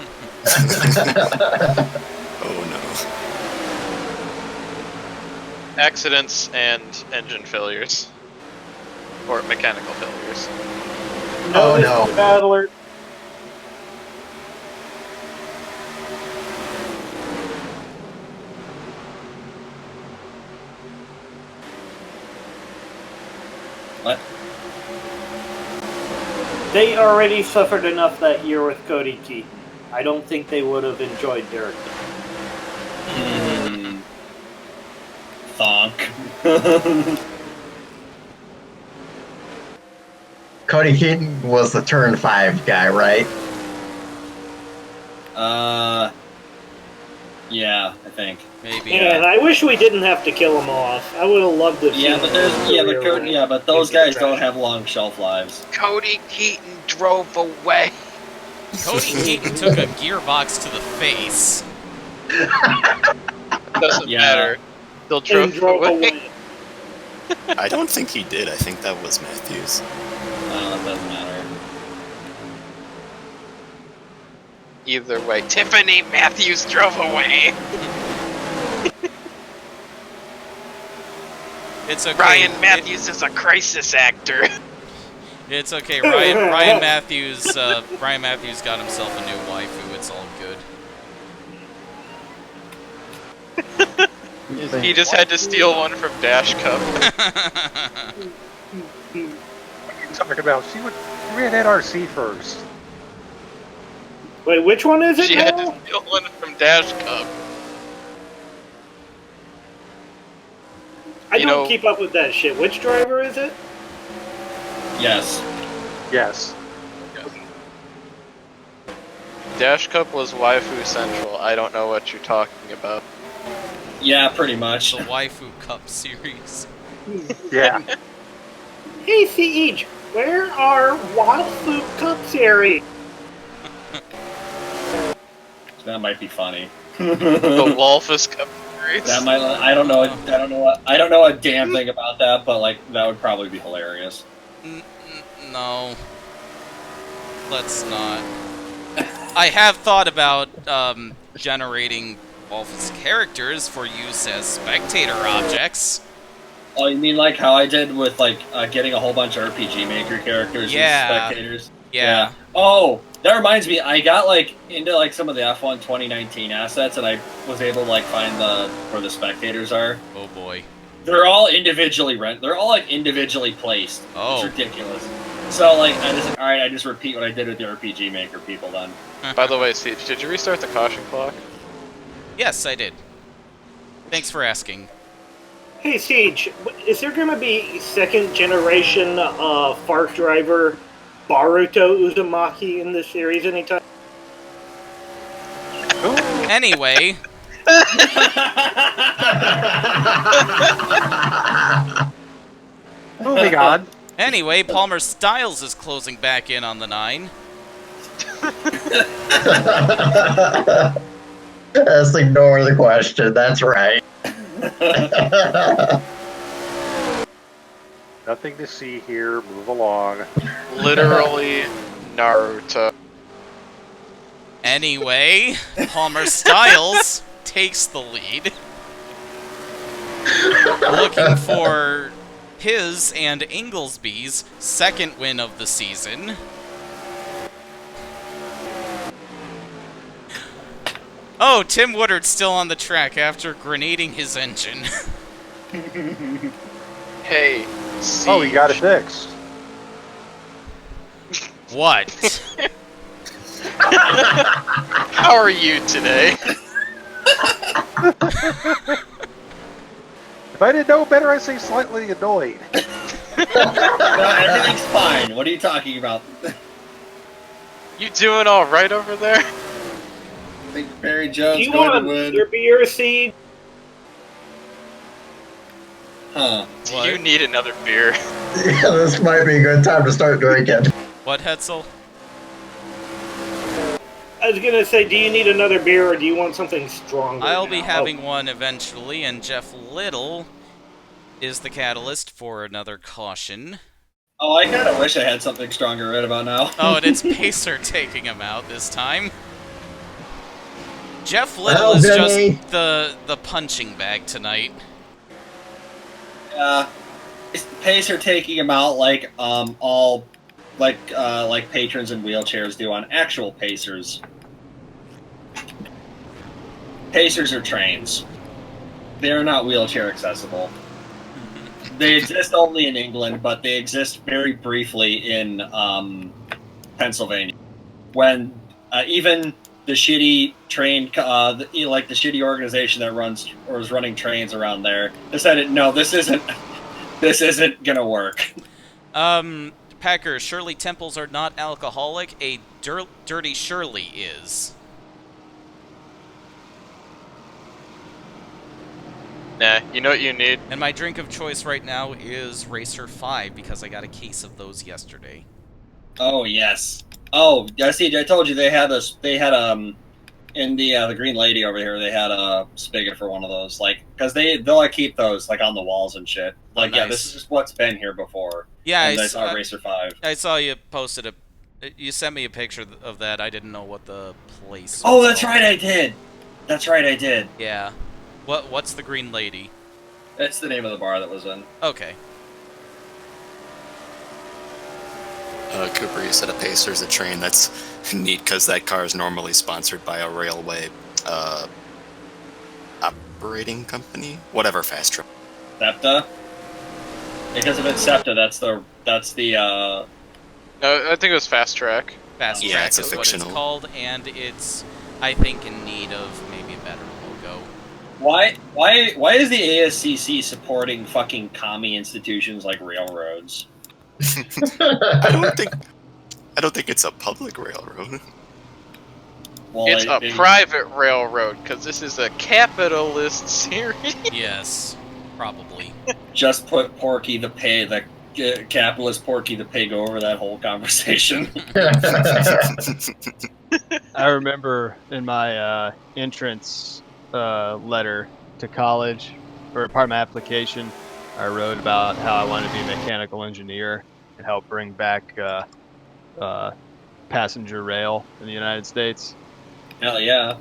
Oh no. Accidents and engine failures. Or mechanical failures. Oh no. Bad alert. What? They already suffered enough that year with Cody Keaton. I don't think they would have enjoyed Derek. Thonk. Cody Keaton was the turn 5 guy, right? Yeah, I think. Maybe. And I wish we didn't have to kill him off. I would have loved to. Yeah, but but those guys don't have long shelf lives. Cody Keaton drove away. Cody Keaton took a gearbox to the face. Doesn't Yeah. matter. Still And drove away. I don't think he did. I think that was Matthews. It doesn't matter. Either way, Tiffany Matthews drove away. It's okay. Ryan Matthews is a crisis actor. It's okay. Ryan Matthews got himself a new waifu. It's all good. He just had to steal one from Dash Cup. What are you talking about? She ran NRC first. Wait, which one is it She now? had to steal one from Dash Cup. I don't keep up with that shit. Which driver is it? Yes. Yes. Dash Cup was Waifu Central. I don't know what you're talking about. Yeah, pretty much. The Waifu Cup series. Yeah. Hey, Siege, where are Wild Food Cup series? That might be funny. The Walfus Cup series. That might. I don't know a damn thing about that, but like that would probably be hilarious. No. Let's not. I have thought about generating Wolf's characters for use as spectator objects. Oh, you mean like how I did with like getting a whole bunch of RPG Maker characters Yeah. as spectators? Yeah. Oh, that reminds me. I got like into like some of the F1 2019 assets, and I was able to like find where the spectators are. Oh boy. They're all individually They're all like individually placed. Oh. It's ridiculous. So like I just repeat what I did with the RPG Maker people then. By the way, Siege, did you restart the caution clock? Yes, I did. Thanks for asking. Hey, Siege, is there going to be second generation fart driver Baruto Uzumaki in this series anytime? Anyway. Moving on. Anyway, Palmer Styles is closing back in on the 9. Let's ignore the question. That's right. Nothing to see here. Move along. Literally Naruto. Anyway, Palmer Styles takes the lead. Looking for his and Inglesby's second win of the season. Oh, Tim Woodard's still on the track after grenading his engine. Hey, Oh, we got it Siege. fixed. What? How are you today? If I didn't know better, I'd say slightly annoyed. No, everything's fine. What are you talking about? You doing all right over there? I think Barry Do Jones you going want to win. your beer, Seed? Huh. Do What? you need another beer? Yeah, this might be a good time to start drinking. What, Hetzel? I was gonna say, do you need another beer, or do you want something stronger? I'll be now? having one eventually, and Jeff Little is the catalyst for another caution. Oh, I kind of wish I had something stronger right about now. Oh, and it's Pacer taking him out this time. Jeff Little Well, is Vinny. just the punching bag tonight. Pacer taking him out like all like patrons in wheelchairs do on actual Pacers. Pacers are trains. They are not wheelchair accessible. They exist only in England, but they exist very briefly in Pennsylvania. When even the shitty train, the shitty organization that runs or is running trains around there, decided no, this isn't gonna work. Packer, Shirley Temples are not alcoholic. A Dirty Shirley is. Nah, you know what you need? And my drink of choice right now is Racer 5 because I got a case of those yesterday. Oh yes. Oh, I see. I told you they had in the Green Lady over here. They had a spigot for one of those, like because they'll like keep those like on the walls and shit. Like nice. Yeah, this is just what's been here before. Yeah, and I saw Racer 5. I saw you posted you sent me a picture of that. I didn't know what the place. Oh, was that's called. right, I did. That's right, I did. Yeah. What's the Green Lady? That's the name of the bar that was in. Okay. Cooper, you said a Pacer's a train. That's neat because that car is normally sponsored by a railway operating company, whatever fast train. SEPTA. Because if it's SEPTA, that's the No, I think it was Fast Track. Fast Yeah, Track it's a is what it's fictional. called, and it's, I think, in need of maybe a better logo. Why is the ASCC supporting fucking commie institutions like railroads? I don't think it's a public railroad. Well, It's a private railroad, because this is a capitalist series. Yes, probably. Just put Porky the Pig, the capitalist Porky the Pig over that whole conversation. I remember in my entrance letter to college, or part of my application, I wrote about how I wanted to be a mechanical engineer and help bring back passenger rail in the United States. Hell yeah.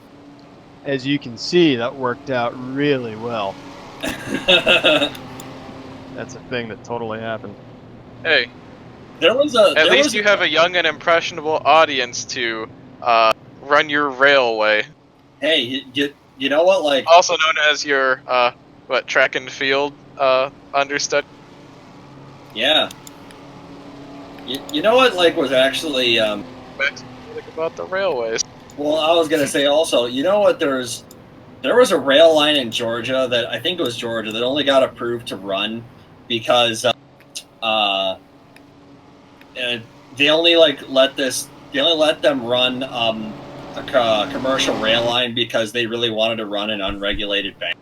As you can see, that worked out really well. That's a thing that totally happened. Hey, At least you have a young and impressionable audience to run your railway. Hey, you know what? Like, Also known as your track and field understudy. yeah. You know what? Like, was actually About the railways. well, I was gonna say also. You know what? There was a rail line in Georgia that I think it was Georgia that only got approved to run because they only let them run a commercial rail line because they really wanted to run an unregulated bank.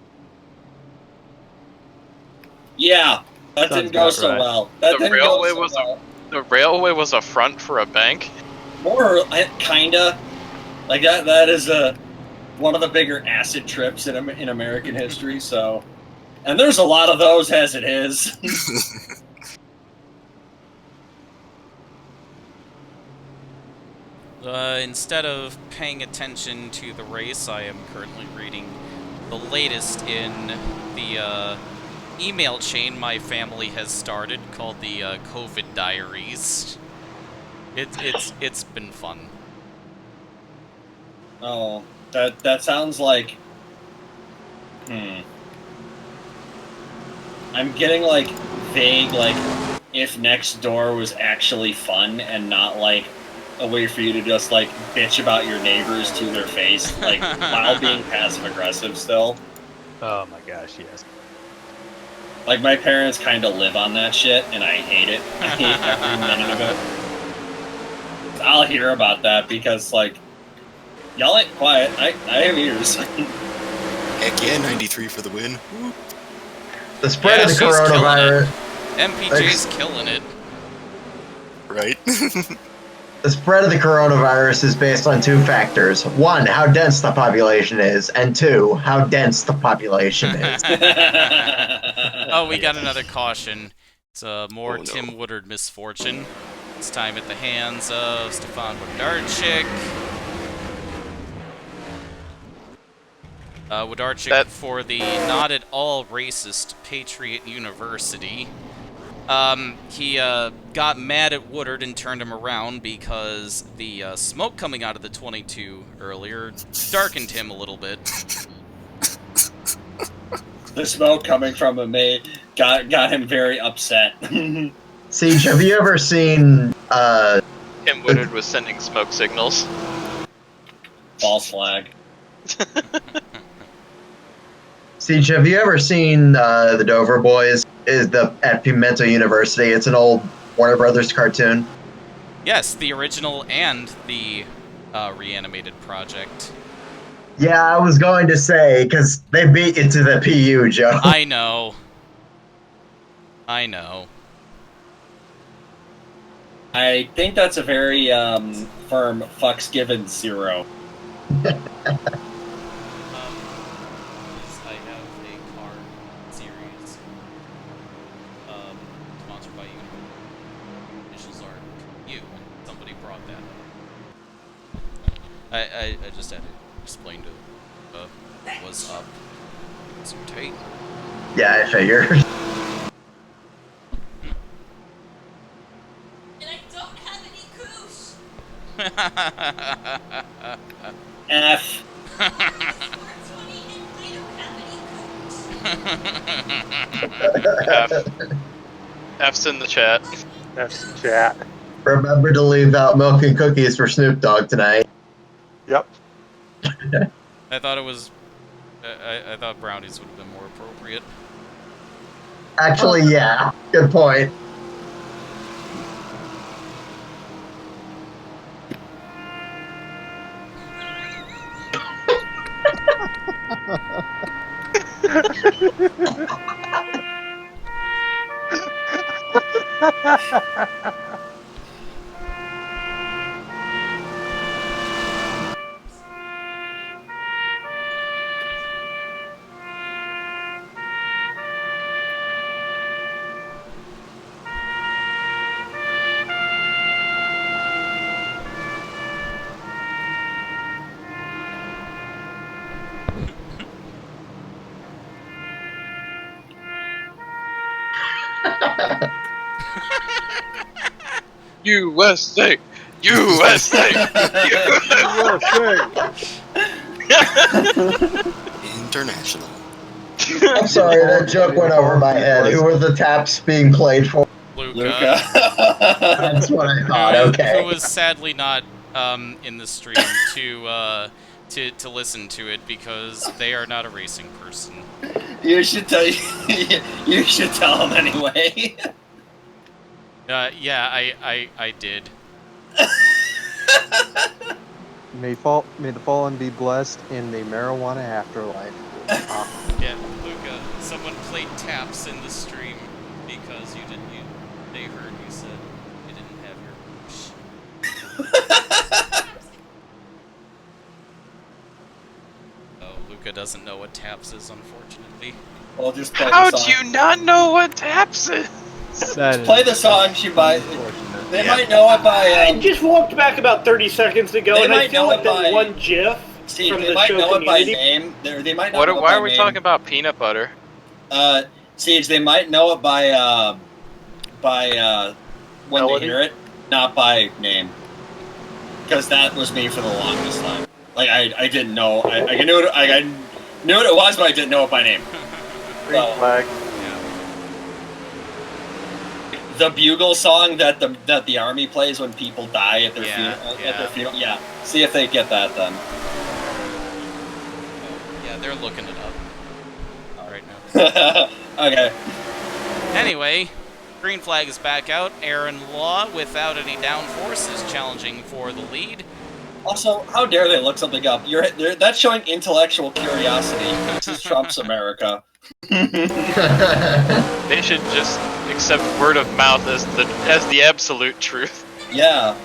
Yeah, that Sounds didn't go so right. well. The railway was a front for a bank. More kinda like that. That is one of the bigger acid trips in American history. So, and there's a lot of those as it is. Instead of paying attention to the race, I am currently reading the latest in the email chain my family has started called the COVID Diaries. It's been fun. Oh, that sounds like. I'm getting like vague, like, if next door was actually fun and not, like, a way for you to just, like, bitch about your neighbors to their face, like, while being passive-aggressive still. Oh my gosh, yes. Like, my parents kind of live on that shit, and I hate it. I hate every minute of it. I'll hear about that because, like, y'all ain't quiet. I have ears. Heck yeah, 93 for the win. Woo. The spread of the she's coronavirus. MPJ's killing it. Right? The spread of the coronavirus is based on two factors. One, how dense the population is, and two, how dense the population is. Oh, we got another caution. It's more Oh, no. Tim Woodard misfortune. This time at the hands of Stefan Wodarczyk. Wodarczyk for the not at all racist Patriot University. He got mad at Woodard and turned him around because the smoke coming out of the 22 earlier darkened him a little bit. The smoke coming from him got him very upset. Siege, have you ever seen Tim Woodard was sending smoke signals. False flag. Siege, have you ever seen the Dover Boys? At Pimento University? It's an old Warner Brothers cartoon. Yes, the original and the reanimated project. Yeah, I was going to say, because they beat you to the PU, Joe. I know. I know. I think that's a very firm fucks given 0. I have a card series sponsored by you. Initials are you. Somebody brought that. I just had to explain to what's up. So tight. Yeah, I figured. And I don't have any koosh. F. F's in the chat. That's the chat. Remember to leave out milk and cookies for Snoop Dogg tonight. Yep. I thought it was. I thought brownies would have been more appropriate. Actually, yeah. Good point. USA! USA! International. I'm sorry, that joke went over my head. Who were the taps being played for? Luca. That's what I thought, okay. Who was sadly not in the stream to listen to it because they are not a racing person. You should tell you should tell him anyway. Yeah, I did. May the fallen be blessed in the marijuana afterlife. Yeah, Luca, someone played taps in the stream because they heard you said you didn't have your Oh, Luca doesn't know what taps is, unfortunately. Well, just play How the do song. you not know what taps is? Play the song she might. They might know it by. I just walked back about 30 seconds ago, They and I might feel know like it that by- one GIF See, from they the might show know it by Community. name. They might know What? it Why by are we name. talking about peanut butter? Siege, they might know it by when Melody? they hear it, not by name. Because that was me for the longest time. Like I didn't know. I knew it. I knew what it was, but I didn't know it by name. Green flag. the bugle song that the army plays when people die at their funeral. Yeah. At their funeral. Yeah. See if they get that then. Yeah, they're looking it up right now. Okay. Anyway, green flag is back out. Aaron Law, without any downforce, is challenging for the lead. Also, how dare they look something up? That's showing intellectual curiosity. This is Trump's America. They should just accept word of mouth as the absolute truth. Yeah.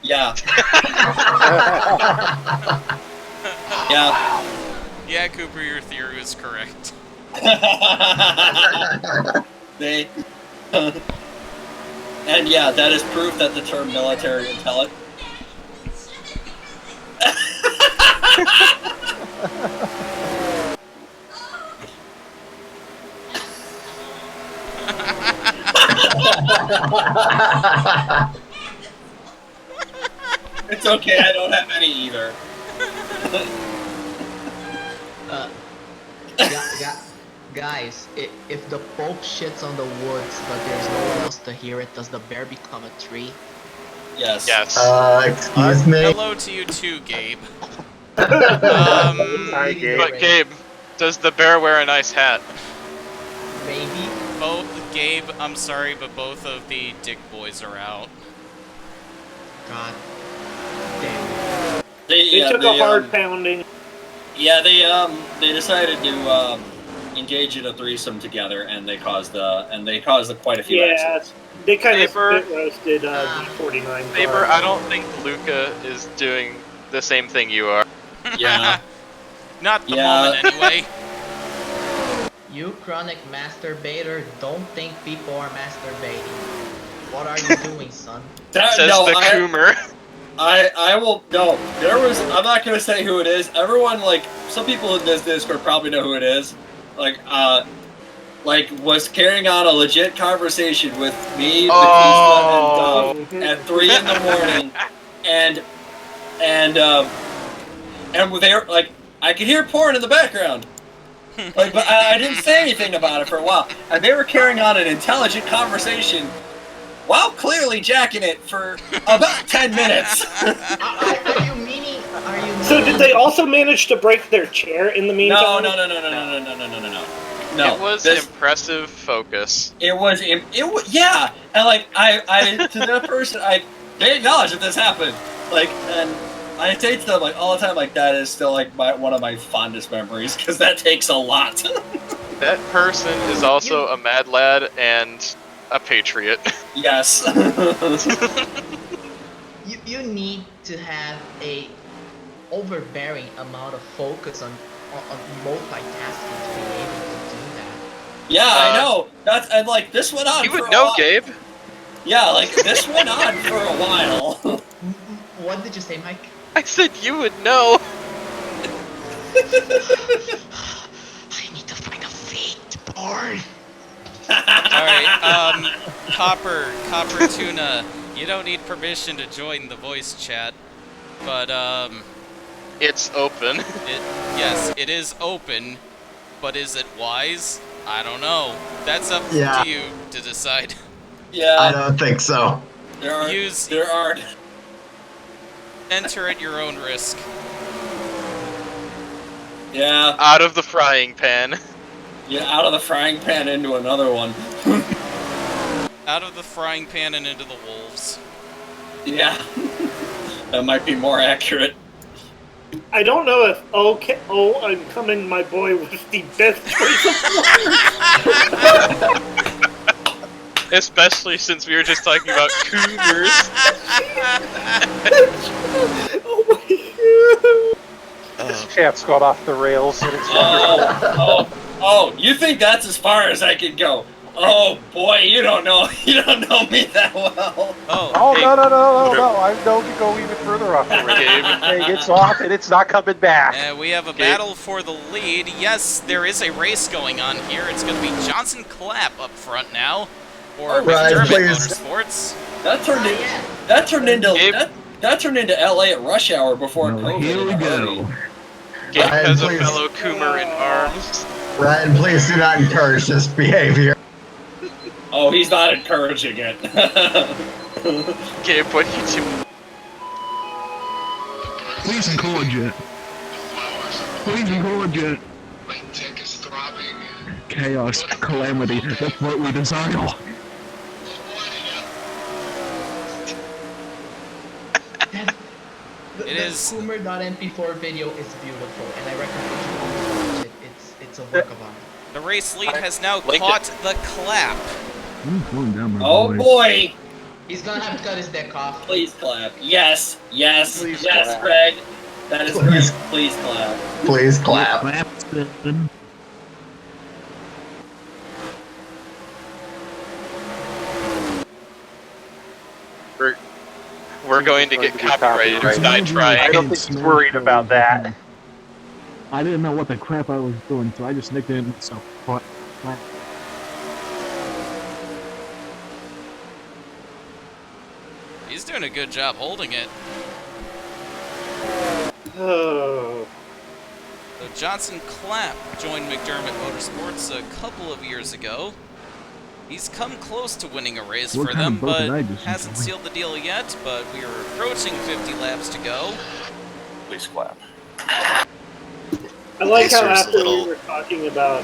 Yeah. Yeah. Yeah, Cooper, your theory is correct. They. And yeah, that is proof that the term military intelligence. It's okay, I don't have any either. Guys, if the Pope shits on the woods but there's no one else to hear it, does the bear become a tree? Yes. Yes. Excuse me? Hello to you too, Gabe. Hi, Gabe. But Gabe, does the bear wear a nice hat? Maybe. Gabe, I'm sorry, but both of the Dick boys are out. God damn. They took a hard pounding. Yeah, they decided to engage in a threesome together, and they caused quite a few accidents. They kind of Saber- spit roasted D49. Saber, I don't think Luca is doing the same thing you are. Yeah. Not the moment, anyway. You chronic masturbator don't think people are masturbating. What are you doing, son? Says the Coomer. I will no. I'm not gonna say who it is. Everyone, like, some people in this Discord probably know who it is. Like was carrying on a legit conversation with me, Batista, and Dove at 3 in the morning, and they were like, I could hear porn in the background. Like, but I didn't say anything about it for a while, and they were carrying on an intelligent conversation while clearly jacking it for about 10 minutes. Are you meaning? So did they also manage to break their chair in the meantime? No. It was impressive focus. It was yeah, and like I to that person, they acknowledge that this happened, like, and I say to them like all the time, like, that is still like one of my fondest memories, because that takes a lot. That person is also a mad lad and a patriot. Yes. You need to have a overbearing amount of focus on multitasking to be able to do that. Yeah, I know. And like this went on. You for would a know, while. Gabe. Yeah, like this went on for a while. What did you say, Mike? I said you would know. I need to find a fake porn. Alright, Copper Tuna, you don't need permission to join the voice chat, but, It's open. Yes, it is open, but is it wise? I don't know. That's up Yeah. to you to decide. Yeah. I don't think so. There are. Enter at your own risk. Yeah. Out of the frying pan. Yeah, out of the frying pan into another one. Out of the frying pan and into the wolves. Yeah. That might be more accurate. I don't know if I'm coming, my boy, was the best choice of words. Especially since we were just talking about cougars. Oh my god. This chat's gone off the rails, and it's Oh, you think that's as far as I could go? Oh boy, you don't know me that well. Oh, no, I know to go even further off the rails. Hey, it's off and it's not coming back. We have a battle for the lead. Yes, there is a race going on here. It's going to be Johnson Clapp up front now for McDermott Motorsports. That turned into LA at rush hour before COVID. Here we go. Gabe Ryan, has a please. fellow Coomer in arms. Ryan, please do not encourage this behavior. Oh, he's not encouraging it. Gabe, what you do? Please encourage it. Please encourage it. Chaos, calamity, that's what we desire. It is. Coomer.mp4 video is beautiful, and I recommend you watch it. It's a work of art. The race lead has now caught the clap. Oh boy! He's gonna have to cut his dick off. Please clap. Yes, yes, Please yes, clap. Greg. That is great. Please clap. Please clap. We're going to get copyrighted if I try. I don't think he's worried about that. I didn't know what the crap I was doing, so I just nicknamed myself. He's doing a good job holding it. Oh. So Johnson Clapp joined McDermott Motorsports a couple of years ago. He's come close to winning a race What for kind them, of boat did but I just hasn't enjoy? sealed the deal yet. But we are approaching 50 laps to go. Please clap. I like how Pacers after little- we were talking about,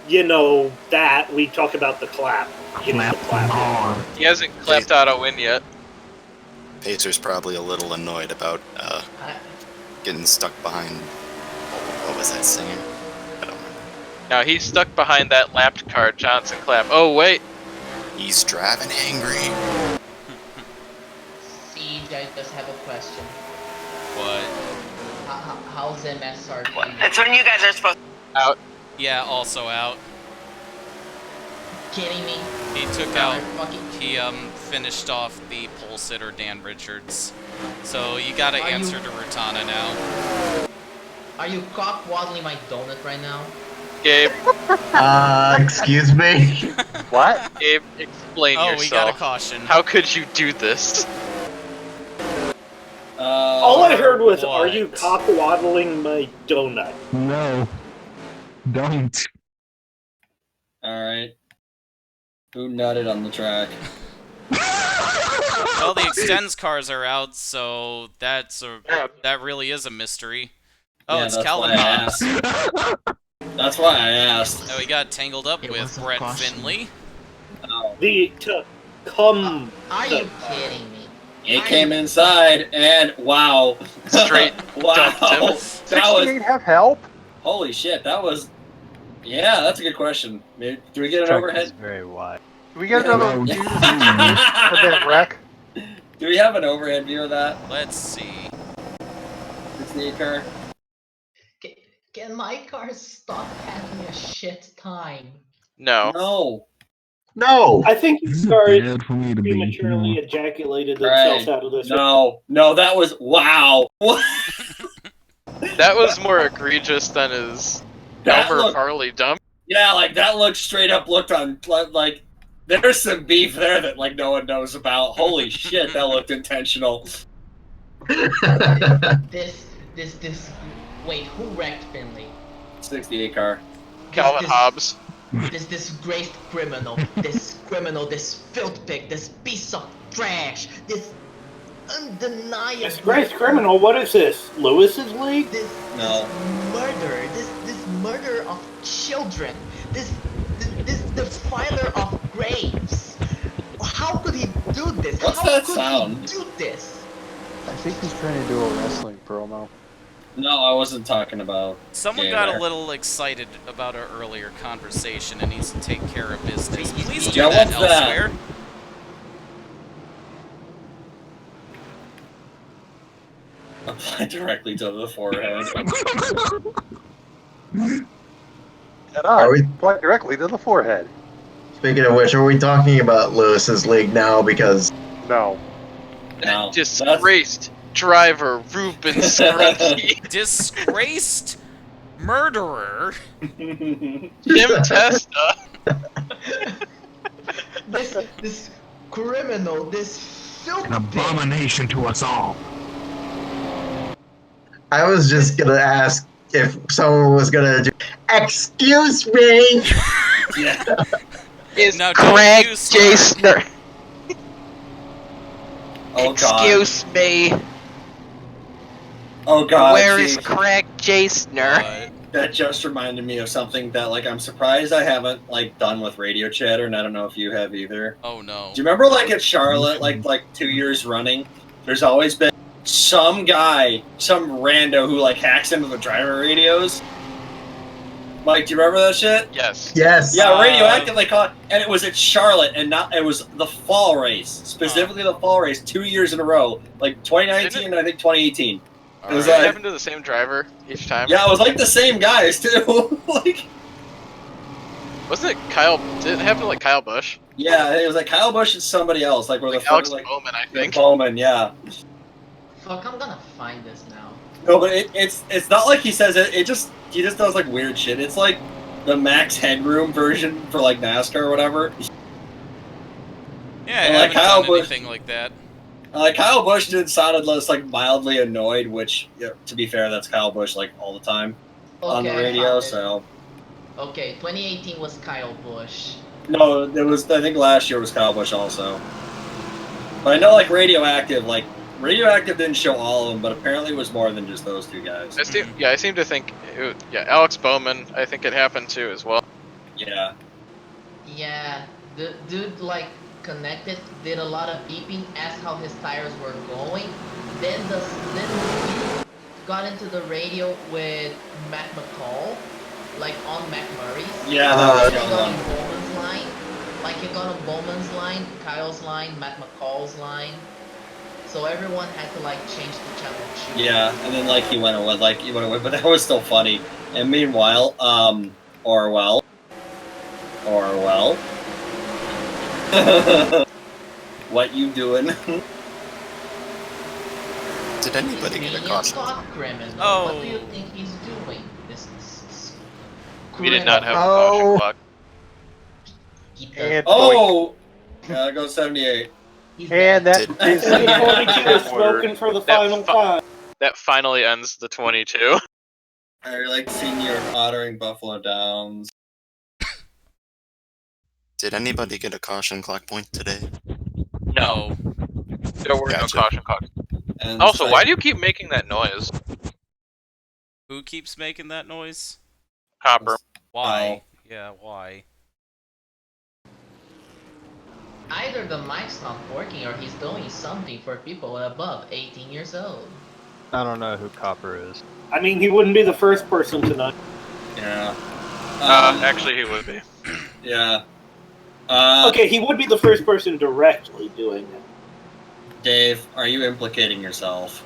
you know, that, we talk about the clap. Getting the clap. He hasn't clapped out a win yet. Pacer's probably a little annoyed about getting stuck behind. What was that singer? I don't remember. Now he's stuck behind that lapped car, Johnson Clapp. Oh wait, He's driving angry. Siege, I just have a question. What? How's MSRP? That's when you guys are supposed out. Yeah, also out. Kidding me? He took No, out. fucking- He finished off the pole sitter Dan Richards. So you gotta Are answer you- to Rutana now. Are you cock waddling my donut right now? Gabe, Excuse me? What? Gabe, explain Oh, yourself. we got a caution. How could you do this? All I heard was, what? "Are you cock waddling my donut?" No. Don't. Alright. Who nutted on the track? Well, the extends cars are out, so that really is a mystery. Oh, Yeah, it's that's Calvin why I Hobbs. That's why I asked. Oh, he got tangled up with Brett Finley. Are you kidding me? It came inside, and wow. Straight wow. dumped him. That was. have help? Holy shit, that was. Yeah, that's a good question. Maybe, do we get an Track overhead? is very wide. Do we get another view of that wreck? Do we have an overhead view of that? Let's see. 68 car? Can my car stop having a shit time? No. No. No. I think you This is started bad for me to be. prematurely ejaculated themselves out of this. No. No, that was. Wow. What? That was more egregious than his That Elmer looked- Farley dump. Yeah, like that looked straight up looked on. Like, there's some beef there that, like, no one knows about. Holy shit, that looked intentional. This. Wait, who wrecked Finley? 68 car. Calvin Hobbs. This disgraced criminal, this filth pig, this piece of trash, this undeniable Disgraced criminal. What is this? Lewis's league? No. murder, this murder of children, this defiler of graves. How could he do this? What's How that could sound? he do this? I think he's trying to do a wrestling promo. No, I wasn't talking about. Someone gay got there. a little excited about our earlier conversation and needs to take care of business. Please do Yeah, that what's that? elsewhere. Apply directly to the forehead. Are we- Apply directly to the forehead. Speaking of which, are we talking about Lewis's league now? Because No. No. Disgraced driver Ruben Scruggy. Disgraced murderer. Jim Testa. This criminal, this filth An pig. abomination to us all. I was just gonna ask if someone was gonna do. Excuse me. Yeah. is Now, Craig don't you swear. Jasner. Oh god. Excuse me. Oh god. Where is see, Craig Jasner? What? That just reminded me of something that, like, I'm surprised I haven't, like, done with Radio Chatter, and I don't know if you have either. Oh no. Do you remember, like, at Charlotte, like 2 years running, there's always been some guy, some rando who, like, hacks into the driver radios? Mike, do you remember that shit? Yes. Yes. Yeah, radioactive, they call it, and it was at Charlotte, and it was the fall race, specifically the fall race, 2 years in a row, like 2019 and I think 2018. It was Did it like, happen to the same driver each time? yeah, it was like the same guys too. Like, Wasn't it Kyle? Did it happen to like Kyle Busch? yeah, it was like Kyle Busch and somebody else, like where Like the Alex like Bowman, I think. Bowman, yeah. Fuck, I'm gonna find this now. No, but it's not like he says it. He just does like weird shit. It's like the Max Headroom version for like NASCAR or whatever. Yeah, I And, like, haven't Kyle done Busch- anything like that. Like Kyle Busch did sounded less like mildly annoyed, which to be fair, that's Kyle Busch like all the time on the Okay, I radio. found it. So Okay, 2018 was Kyle Busch. no, it was I think last year was Kyle Busch also. But I know like Radioactive didn't show all of them, but apparently it was more than just those two guys. I seem to think, Alex Bowman. I think it happened too as well. Yeah. Yeah, the dude like connected, did a lot of beeping, asked how his tires were going. Then the dude got into the radio with Matt McCall, like on McMurray's. Yeah, that was He the got one. on Bowman's line. Like he got on Bowman's line, Kyle's line, Matt McCall's line. So everyone had to like change the channel. Yeah, and then like he went away, but that was still funny. And meanwhile, Orwell. What you doing? Did anybody get a caution? Oh. What do you think he's doing? This We did not have a Oh. caution clock. And Oh! Yeah, go 78. And that Did- is The 22 is spoken for the final time. That finally ends the 22. I like seeing you honoring Buffalo Downs. Did anybody get a caution clock point today? No. There were Gotcha. no caution clocks. And Also, it's why like- do you keep making that noise? Who keeps making that noise? Copper. Why? Yeah, why? Either the mic's not working or he's doing something for people above 18 years old. I don't know who Copper is. I mean, he wouldn't be the first person tonight. Yeah. Actually, he would be. Yeah. Okay, he would be the first person directly doing it. Dave, are you implicating yourself?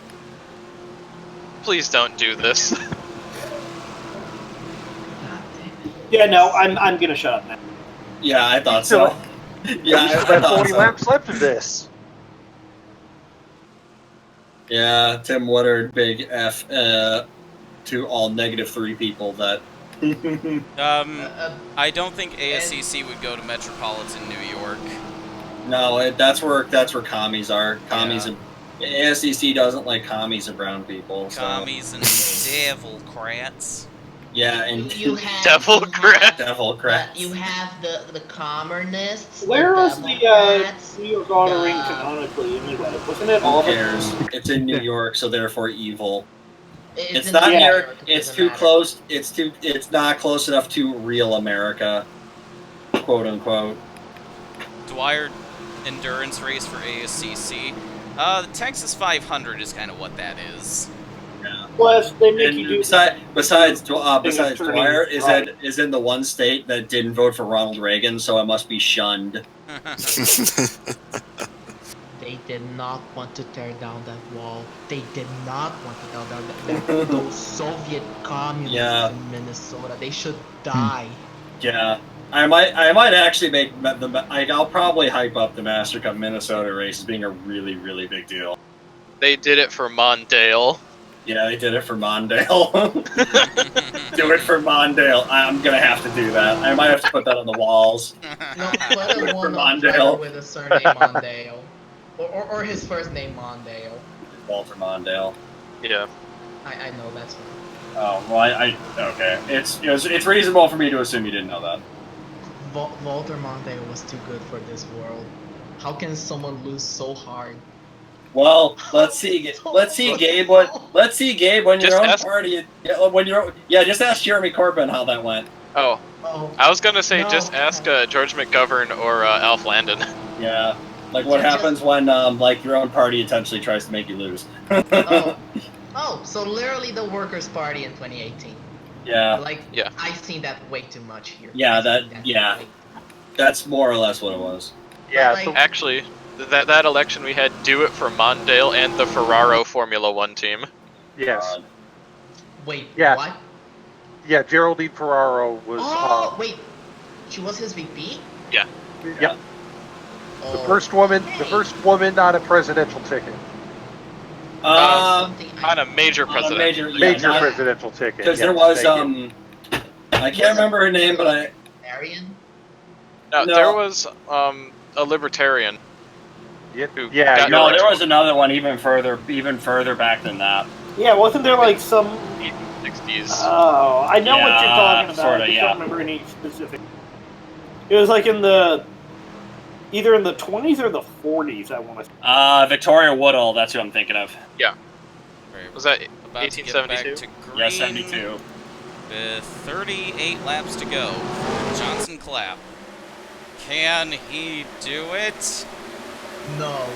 Please don't do this. Yeah, no, I'm gonna shut up now. Yeah, I thought so. Yeah, There's I about thought 40 so. laps left of this. Yeah, Tim Woodard, big F to all -3 people that. I don't think ASCC would go to Metropolitan New York. No, that's where commies are. Commies and ASCC doesn't like commies and brown people. So. Commies and devilcrats. Yeah, and You have Devilcrats. You have the communists. Where the was the Democrats, New York Auto Ring canonically anyway? Wasn't it all Who cares? It's in New York, so therefore evil. It's in not New near. York, it It's doesn't too matter. close. It's not close enough to real America, quote unquote. Dwyer endurance race for ASCC. The Texas 500 is kind of what that is. Yeah. Plus, they make And you do. besides turning Dwyer is right. in the one state that didn't vote for Ronald Reagan, so it must be shunned. They did not want to tear down that wall. They did not want to tear down that those Soviet communists Yeah. in Minnesota. They should die. Yeah, I might actually make I'll probably hype up the Master Cup Minnesota race as being a really, really big deal. They did it for Mondale. Yeah, they did it for Mondale. Do it for Mondale. I'm gonna have to do that. I might have to put that on the walls. No, put Do it a for one on Mondale. Twitter with a surname Mondale. Or his first name Mondale. Walter Mondale. Yeah. I know that's one. Oh well, okay. It's reasonable for me to assume you didn't know that. Walter Monte was too good for this world. How can someone lose so hard? Well, let's see, Gabe. Let's see, Gabe. When Just your own ask- party. Just ask Jeremy Corbyn how that went. Oh, I was gonna say just ask George McGovern or Alf Landon. Yeah, like what happens when like your own party intentionally tries to make you lose. Oh, so literally the Workers' Party in 2018. Yeah. Like, yeah. I've seen that way too much here. Yeah, that's more or less what it was. Yeah, Like, actually, that election we had Do It for Mondale and the Ferraro Formula One team. Yes. Wait, Yeah. what? Yeah, Geraldine Ferraro was. Oh, wait, she was his VP? Yeah. Yep. The first woman on a presidential ticket. On a major presidential. Major presidential ticket. Because yes, there was thank you. I can't remember her name, but Arian? No, there was a libertarian. Yeah. No, there was another one even further back than that. Yeah, wasn't there like some 60s? Oh, I know what you're talking about. Sorta, I just yeah. don't remember any specific. It was like either in the 20s or the 40s. I want to. Victoria Woodhull. That's who I'm thinking of. Yeah. Was that About to get back 1872? to green. Yeah, 72. With 38 laps to go for Johnson Clapp. Can he do it? No.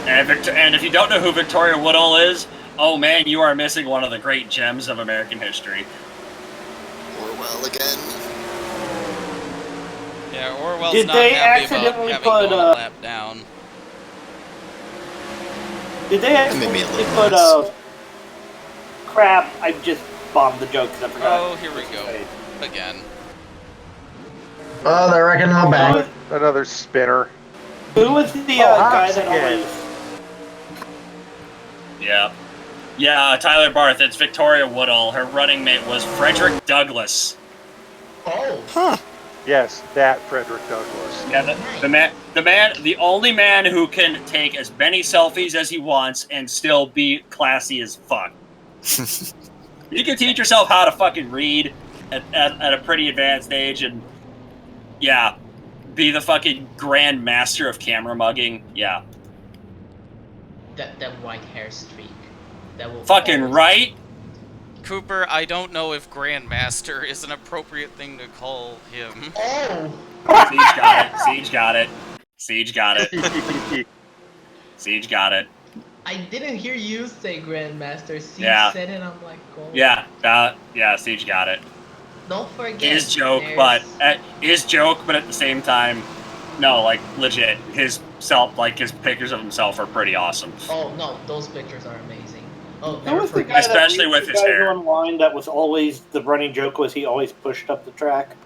And if you don't know who Victoria Woodhull is, oh man, you are missing one of the great gems of American history. Orwell again. Yeah, Orwell's Did not they happy about accidentally having put, gone a lap down. Did they actually put crap? I just bombed the joke because I forgot. Oh, here we go. Again. Oh, they reckon I'm back. Another spinner. Who was the guy that again. always? Yeah, Tyler Barth. It's Victoria Woodhull. Her running mate was Frederick Douglass. Oh. Huh. Yes, that Frederick Douglass. Yeah, the only man who can take as many selfies as he wants and still be classy as fuck. You can teach yourself how to fucking read at a pretty advanced age and, yeah, be the fucking grand master of camera mugging. Yeah. That white hair streak. That will fucking right? Cooper, I don't know if Grandmaster is an appropriate thing to call him. Oh! Siege got it. Siege got it. Siege got it. Siege got it. I didn't hear you say Grandmaster. Siege Yeah. said it, I'm like, oh. Yeah, Siege got it. Don't forget. His joke, but at the same time, no, like legit. His pictures of himself are pretty awesome. Oh no, those pictures are amazing. Oh, Who was the guy especially that with his guys hair. online that was always the running joke was he always pushed up the track?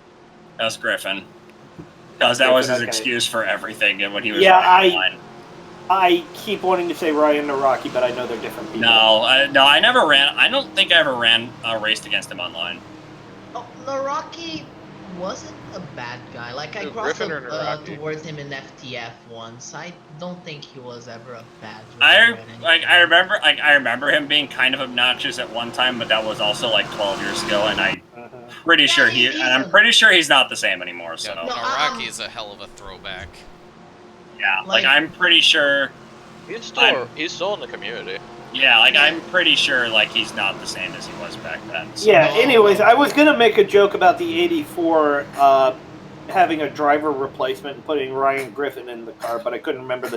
That was Griffin. Because that was his Okay. excuse for everything and when he was Yeah, running online. I keep wanting to say Ryan or Rocky, but I know they're different people. I never ran. I don't think I ever raced against him online. Oh, Naraki wasn't a bad guy. Like, I crossed Griffin or Naraki? towards him in FTF once. I don't think he was ever a bad I remember him being kind of obnoxious at one time, but that was also like 12 years ago, and I'm pretty sure he's not the same anymore. So Yeah, Naraki is a hell of a throwback. yeah, like I'm pretty sure He's still in the community. Yeah, like I'm pretty sure like he's not the same as he was back then. So. Yeah, anyways, I was going to make a joke about the 84 having a driver replacement and putting Ryan Griffin in the car, but I couldn't remember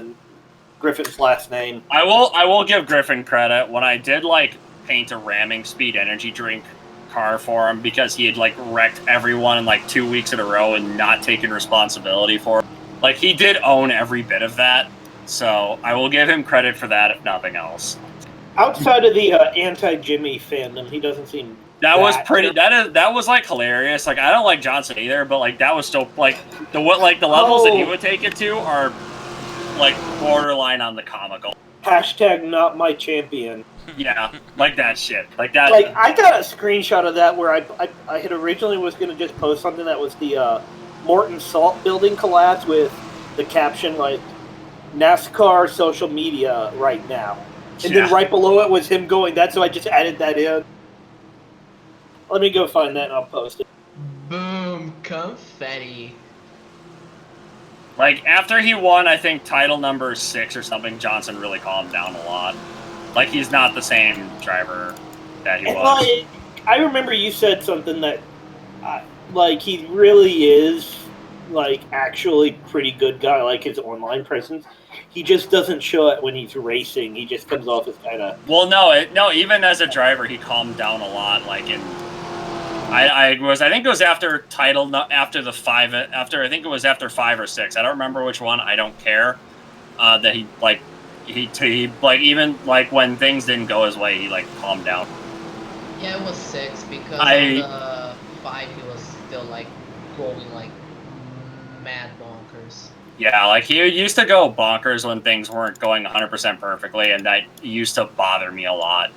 Griffin's last name. I will give Griffin credit. When I did like paint a ramming speed energy drink car for him because he had like wrecked everyone in like 2 weeks in a row and not taken responsibility for it. Like he did own every bit of that. So I will give him credit for that if nothing else. Outside of the anti-Jimmy fandom, he doesn't seem that was pretty. That was like hilarious. Like I don't like Johnson either, but like that was still like the levels that he would take it to are like borderline on the comical. Hashtag not my champion. Yeah, like that shit. Like that. Like I got a screenshot of that where I had originally was going to just post something that was the Morton Salt Building collapse with the caption like NASCAR social media right now. And then right below it was him going that, so I just added that in. Let me go find that and I'll post it. Boo. Boom, confetti. Like, after he won, I think, title number 6 or something, Johnson really calmed down a lot. Like, he's not the same driver that he was. Like, I remember you said something that, like, he really is, like, actually pretty good guy, like his online presence. He just doesn't show it when he's racing. He just comes off as kind of... Well, no, even as a driver, he calmed down a lot, like, in... I think it was after after 5 or 6. I don't remember which one. I don't care. That he even like when things didn't go his way, he like calmed down. Yeah, it was 6 because on the 5 he was still like going like mad bonkers. Yeah, like he used to go bonkers when things weren't going 100% perfectly, and that used to bother me a lot.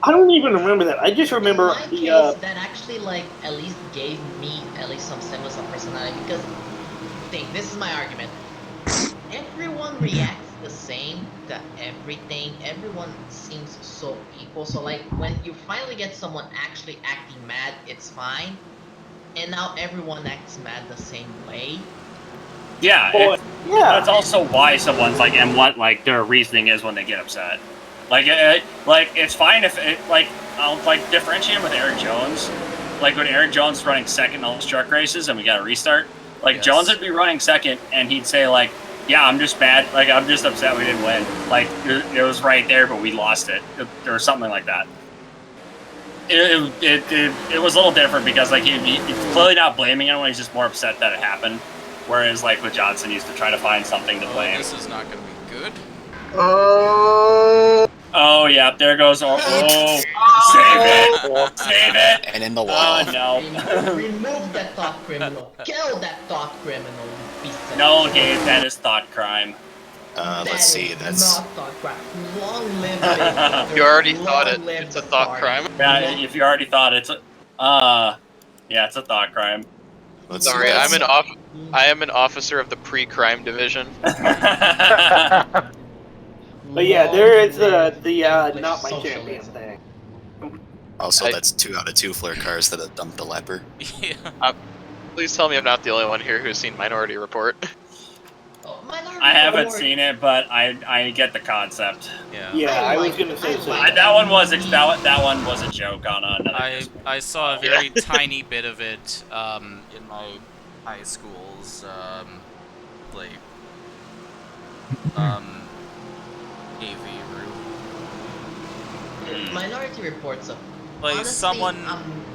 I don't even remember that. I just remember in my case, that actually like at least gave me at least some semblance of personality, because this is my argument. Everyone reacts the same to everything. Everyone seems so equal. So like when you finally get someone actually acting mad, it's fine. And now everyone acts mad the same way. Yeah, that's also why someone's like, and what like their reasoning is when they get upset. Like it's fine if I'll like differentiate him with Eric Jones. Like when Eric Jones is running second in all his truck races and we got to restart. Like Jones would be running second and he'd say like, yeah, I'm just mad. Like I'm just upset we didn't win. Like it was right there, but we lost it, or something like that. It was a little different because like he's clearly not blaming anyone. He's just more upset that it happened. Whereas like with Johnson, he used to try to find something to blame. This is not going to be good. Oh yeah, there goes. Save it! And in the wall. Oh no. Remove that thought criminal. Kill that thought criminal. No, Gabe, that is thought crime. Let's see. That's not thought crime. Long live it. You already thought it. It's a thought crime. Yeah, if you already thought it's yeah, it's a thought crime. Sorry, I am an officer of the pre-crime division. But yeah, there is the not my champion thing. Also, that's 2 out of 2 flare cars that have dumped the leper. Yeah. Please tell me I'm not the only one here who's seen Minority Report. I haven't seen it, but I get the concept. Yeah, I was gonna say so. That one was a joke on another. I saw a very tiny bit of it in my high school's like AV room. Minority Report's a like honestly,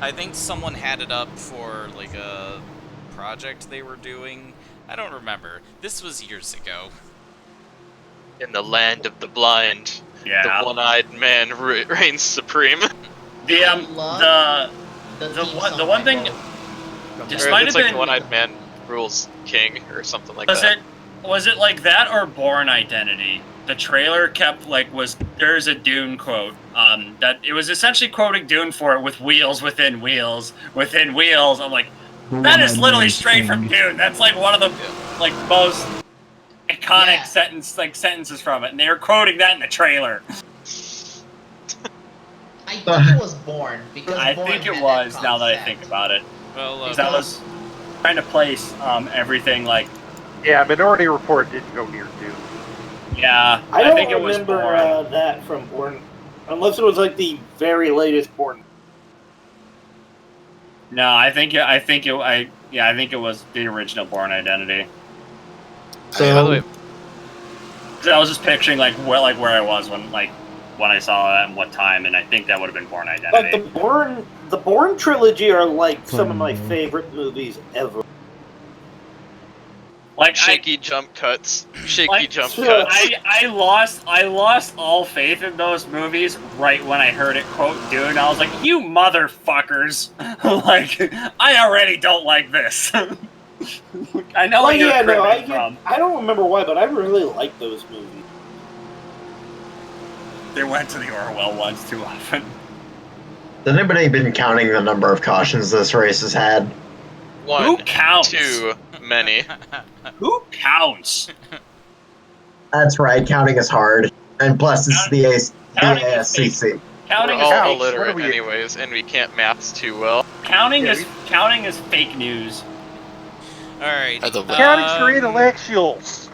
I think someone had it up for like a project they were doing. I don't remember. This was years ago. In the land of the blind, the one-eyed man reigns supreme. The one thing. This might have like been the one-eyed man rules king or something like that. Was it like that or Born Identity? The trailer kept there's a Dune quote that it was essentially quoting Dune for it with wheels within wheels within wheels. I'm like, that is literally straight from Dune. That's like one of the like most iconic sentences from it, and they were quoting that in the trailer. I think it was Born because I think it was. Now that I think about it, well, because I was trying to place everything like. Yeah, Minority Report didn't go near Dune. Yeah, I don't think it was remember Born. that from Born, unless it was like the very latest Born. No, I think it was the original Born Identity. So, by the way, I was just picturing where I was when I saw that and what time, and I think that would have been Born Identity. But the Born trilogy are like some of my favorite movies ever. Like shaky jump cuts. Shaky jump cuts. I lost all faith in those movies right when I heard it quote Dune. I was like, you motherfuckers! I already don't like this. I know where you're from. I don't remember why, but I really like those movies. They went to the Orwell ones too often. Has anybody been counting the number of cautions this race has had? One, Who counts? Too many. Who counts? That's right, counting is hard. And plus, it's the ASCC. Counting We're is all fake. illiterate anyways, and we can't maths too well. Counting is fake news. All right. Counting's for intellectuals.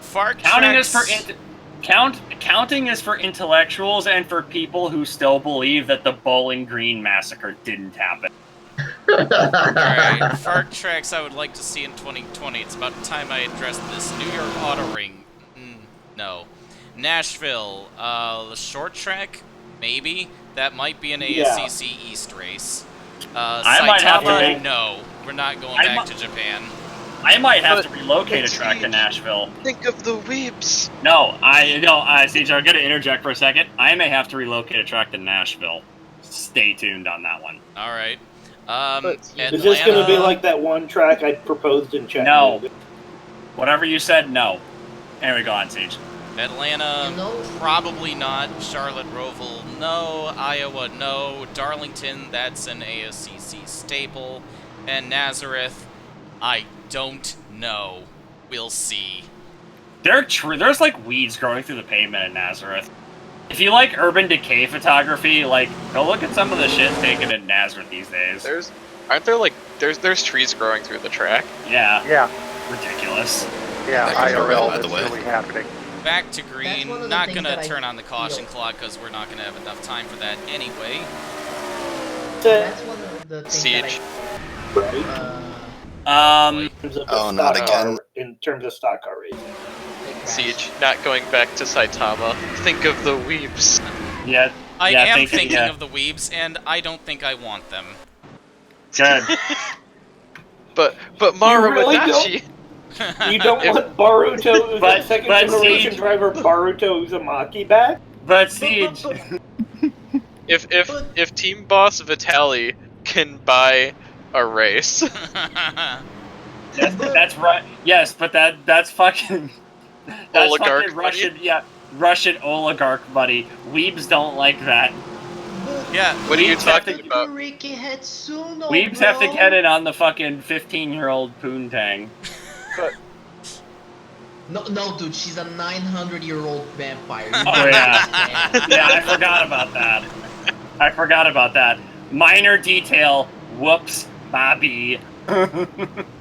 Counting is for intellectuals and for people who still believe that the Bowling Green massacre didn't happen. Alright, fart tracks I would like to see in 2020. It's about time I addressed this. New York Auto Ring. No. Nashville. The short track? Maybe. That might be an ASCC East race. Saitama? No. We're not going back to Japan. I might have to relocate a track to Nashville. Think of the weeps. CJ, I'm going to interject for a second. I may have to relocate a track to Nashville. Stay tuned on that one. Alright. Is this going to be like that one track I proposed in chat? No. Whatever you said, no. There we go on Siege. Atlanta, probably not. Charlotte, Roval, no. Iowa, no. Darlington, that's an ASCC staple. And Nazareth, I don't know. We'll see. There's like weeds growing through the pavement in Nazareth. If you like urban decay photography, like go look at some of the shit taken in Nazareth these days. There's trees growing through the track? Yeah. Yeah. Ridiculous. Yeah, IRL is really happening. Back to green. Not gonna turn on the caution clock because we're not gonna have enough time for that anyway. That's one of the things Siege. Not again. In terms of stock car racing. Siege, not going back to Saitama. Think of the weeps. Yeah. I am thinking of the weebs, and I don't think I want them. Good. but Maru really Adachi. You don't want Baruto, the second generation driver Baruto Uzumaki back? But Siege. If Team Boss Vitaly can buy a race. Yes, that's right. Yes, but that's fucking. That's oligarch fucking Russian. Yeah, Russian oligarch money. Weebs don't like that. Yeah. What are you talking about? Weebs have to get it on the fucking 15-year-old poontang. No, dude, she's a 900-year-old vampire. Oh yeah, yeah, I forgot about that. Minor detail. Whoops, Bobby.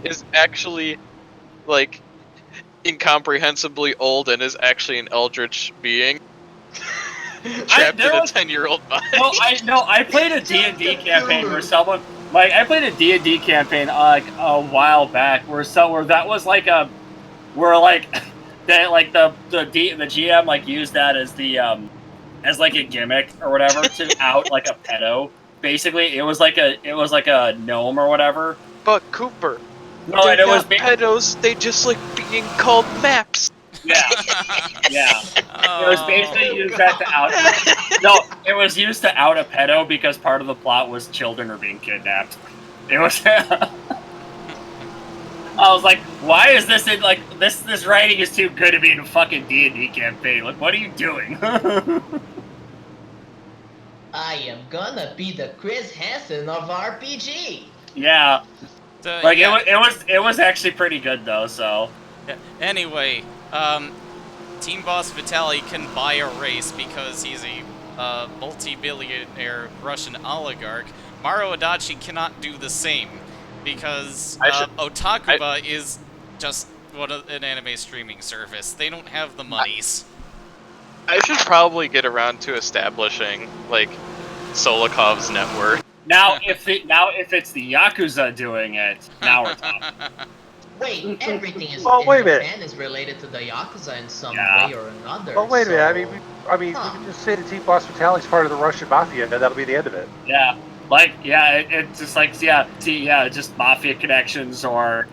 Is actually like incomprehensibly old and is actually an eldritch being trapped in a 10-year-old body. I played a D&D campaign where someone I played a D&D campaign like a while back where that was like a where like that like the GM like used that as the as like a gimmick or whatever to out like a pedo. Basically, it was like a gnome or whatever. But Cooper, no, they're and it was not pedos. They just like being called maps. Yeah, yeah. It was basically used that to out. No, it was used to out a pedo because part of the plot was children are being kidnapped. It was. I was like, why is this in like this writing is too good to be in a fucking D&D campaign? Like, what are you doing? I am gonna be the Chris Hansen of RPG. Yeah. It was actually pretty good though. So. Yeah. Anyway, Team Boss Vitaly can buy a race because he's a multi-billionaire Russian oligarch. Maru Adachi cannot do the same because Otakuba is just an anime streaming service. They don't have the monies. I should probably get around to establishing like Solokov's net worth. Now, if it's the Yakuza doing it, now we're talking. Wait, everything is Well, wait a minute. Japan is related to the Yakuza in some way or another. Well, wait a minute. so- we can just say the Team Boss Vitaly is part of the Russian mafia, and that'll be the end of it. Yeah, it's just like just mafia connections or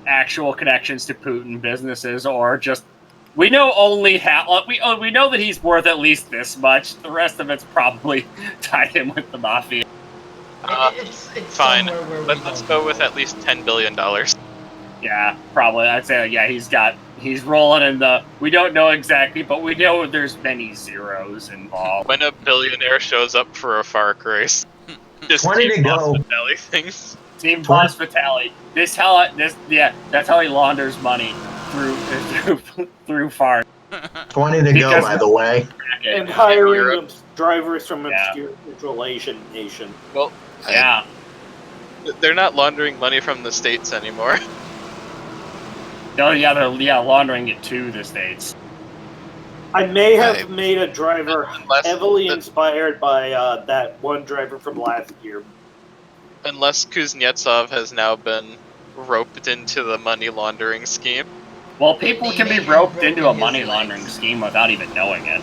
actual connections to Putin businesses, or just we know only we know that he's worth at least this much. The rest of it's probably tied in with the mafia. It's Fine. somewhere where Let's go with at least $10 billion. Yeah, probably. I'd say he's rolling in the. We don't know exactly, but we know there's many zeros involved. When a billionaire shows up for a FARC race, just 20 to Team Boss go. Vitaly things. Team Boss Vitaly. That's how he launders money through FARC. 20 to go, by the way. And hiring drivers from obscure Central Asian nation. Well, Yeah. they're not laundering money from the States anymore. Oh yeah, they're laundering it to the States. I may have made a driver heavily inspired by that one driver from last year. Unless Kuznetsov has now been roped into the money laundering scheme. Well, people can be roped into a money laundering scheme without even knowing it.